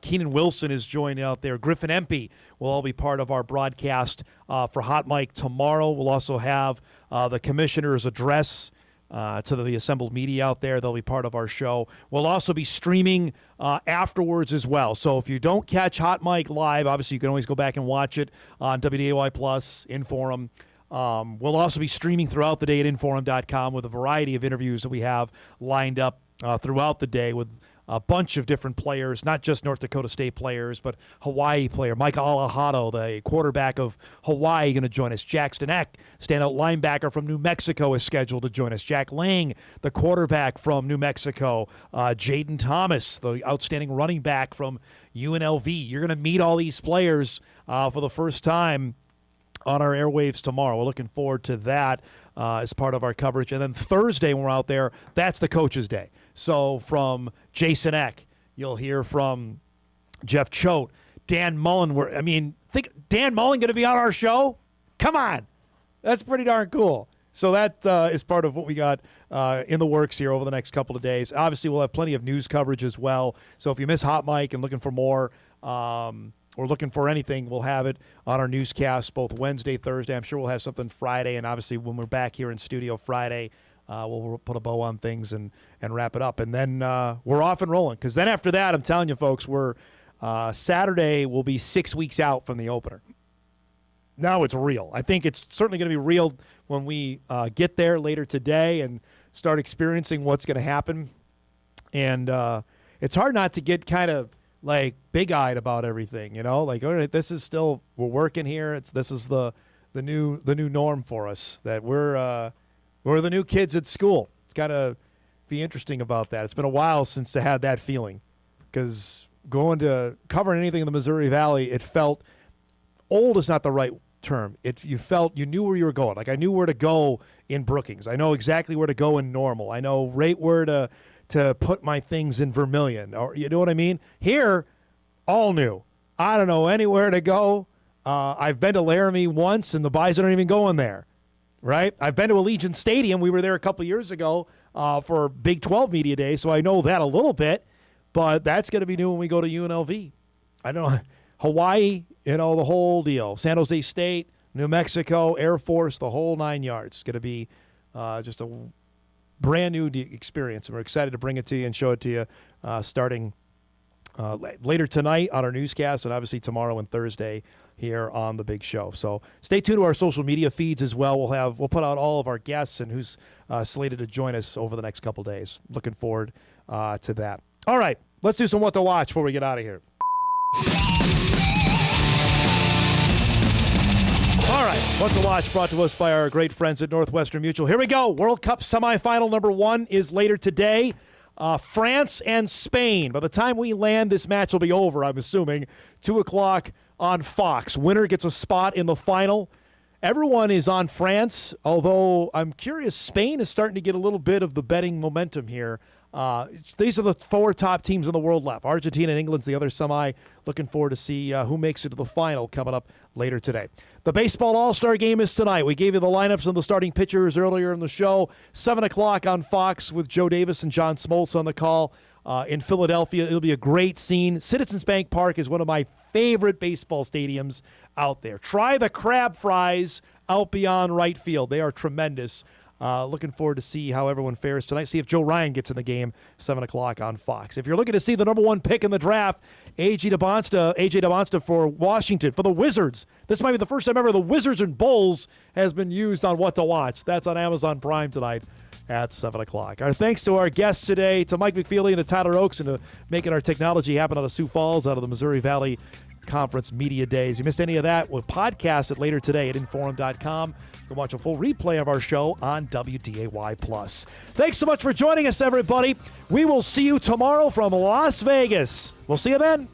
[SPEAKER 1] Keenan Wilson is joined out there. Griffin Empey will all be part of our broadcast for Hot Mike tomorrow. We'll also have the commissioner's address to the assembled media out there. They'll be part of our show. We'll also be streaming afterwards as well. So if you don't catch Hot Mike live, obviously you can always go back and watch it on WDAY Plus, Inforum. We'll also be streaming throughout the day at Inforum.com with a variety of interviews that we have lined up throughout the day with a bunch of different players, not just North Dakota State players, but Hawaii player. Mike Alejado, the quarterback of Hawaii, going to join us. Jackson Eck, standout linebacker from New Mexico, is scheduled to join us. Jack Lang, the quarterback from New Mexico. Jaden Thomas, the outstanding running back from UNLV. You're going to meet all these players for the first time on our airwaves tomorrow. We're looking forward to that as part of our coverage. And then Thursday when we're out there, that's the Coach's Day. So from Jason Eck, you'll hear from Jeff Choate, Dan Mullen. Think Dan Mullen going to be on our show? Come on. That's pretty darn cool. So that is part of what we got in the works here over the next couple of days. Obviously, we'll have plenty of news coverage as well. So if you miss Hot Mike and looking for more or looking for anything, we'll have it on our newscast both Wednesday, Thursday. I'm sure we'll have something Friday. And obviously, when we're back here in studio Friday, we'll put a bow on things and wrap it up. And then we're off and rolling. Because then after that, I'm telling you, folks, Saturday will be 6 weeks out from the opener. Now it's real. I think it's certainly going to be real when we get there later today and start experiencing what's going to happen. And it's hard not to get kind of like big-eyed about everything, you know? Like, all right, this is still, we're working here. This is the new norm for us, that we're the new kids at school. It's got to be interesting about that. It's been a while since I had that feeling, because going to covering anything in the Missouri Valley, it felt old is not the right term. You felt you knew where you were going. Like I knew where to go in Brookings. I know exactly where to go in Normal. I know right where to put my things in Vermilion. Or you know what I mean? Here, all new. I don't know anywhere to go. I've been to Laramie once, and the Bison aren't even going there. Right? I've been to Allegiant Stadium. We were there a couple years ago for Big 12 Media Day, so I know that a little bit. But that's going to be new when we go to UNLV. I don't know. Hawaii, the whole deal. San Jose State, New Mexico, Air Force, the whole 9 yards. It's going to be just a brand new experience. And we're excited to bring it to you and show it to you starting later tonight on our newscast and obviously tomorrow and Thursday here on the big show. So stay tuned to our social media feeds as well. We'll put out all of our guests and who's slated to join us over the next couple days. Looking forward to that. All right, let's do some What to Watch before we get out of here. All right, What to Watch brought to us by our great friends at Northwestern Mutual. Here we go. World Cup semifinal number 1 is later today. France and Spain. By the time we land, this match will be over, I'm assuming. 2 o'clock on Fox. Winner gets a spot in the final. Everyone is on France, although I'm curious, Spain is starting to get a little bit of the betting momentum here. These are the 4 top teams in the world left. Argentina and England's the other semi. Looking forward to see who makes it to the final coming up later today. The Baseball All-Star Game is tonight. We gave you the lineups and the starting pitchers earlier in the show. 7 o'clock on Fox with Joe Davis and John Smoltz on the call. In Philadelphia, it'll be a great scene. Citizens Bank Park is one of my favorite baseball stadiums out there. Try the crab fries out beyond right field. They are tremendous. Looking forward to see how everyone fares tonight. See if Joe Ryan gets in the game, 7 o'clock on Fox. If you're looking to see the number 1 pick in the draft, AJ DeBonsta for Washington, for the Wizards. This might be the first time ever the Wizards and Bulls has been used on What to Watch. That's on Amazon Prime tonight at 7 o'clock. Our thanks to our guests today, to Mike McFeely and to Tyler Oakes, and to making our technology happen out of Sioux Falls, out of the Missouri Valley conference media days. You missed any of that, we'll podcast it later today at Inforum.com. You can watch a full replay of our show on WDAY+. Thanks so much for joining us, everybody. We will see you tomorrow from Las Vegas. We'll see you then.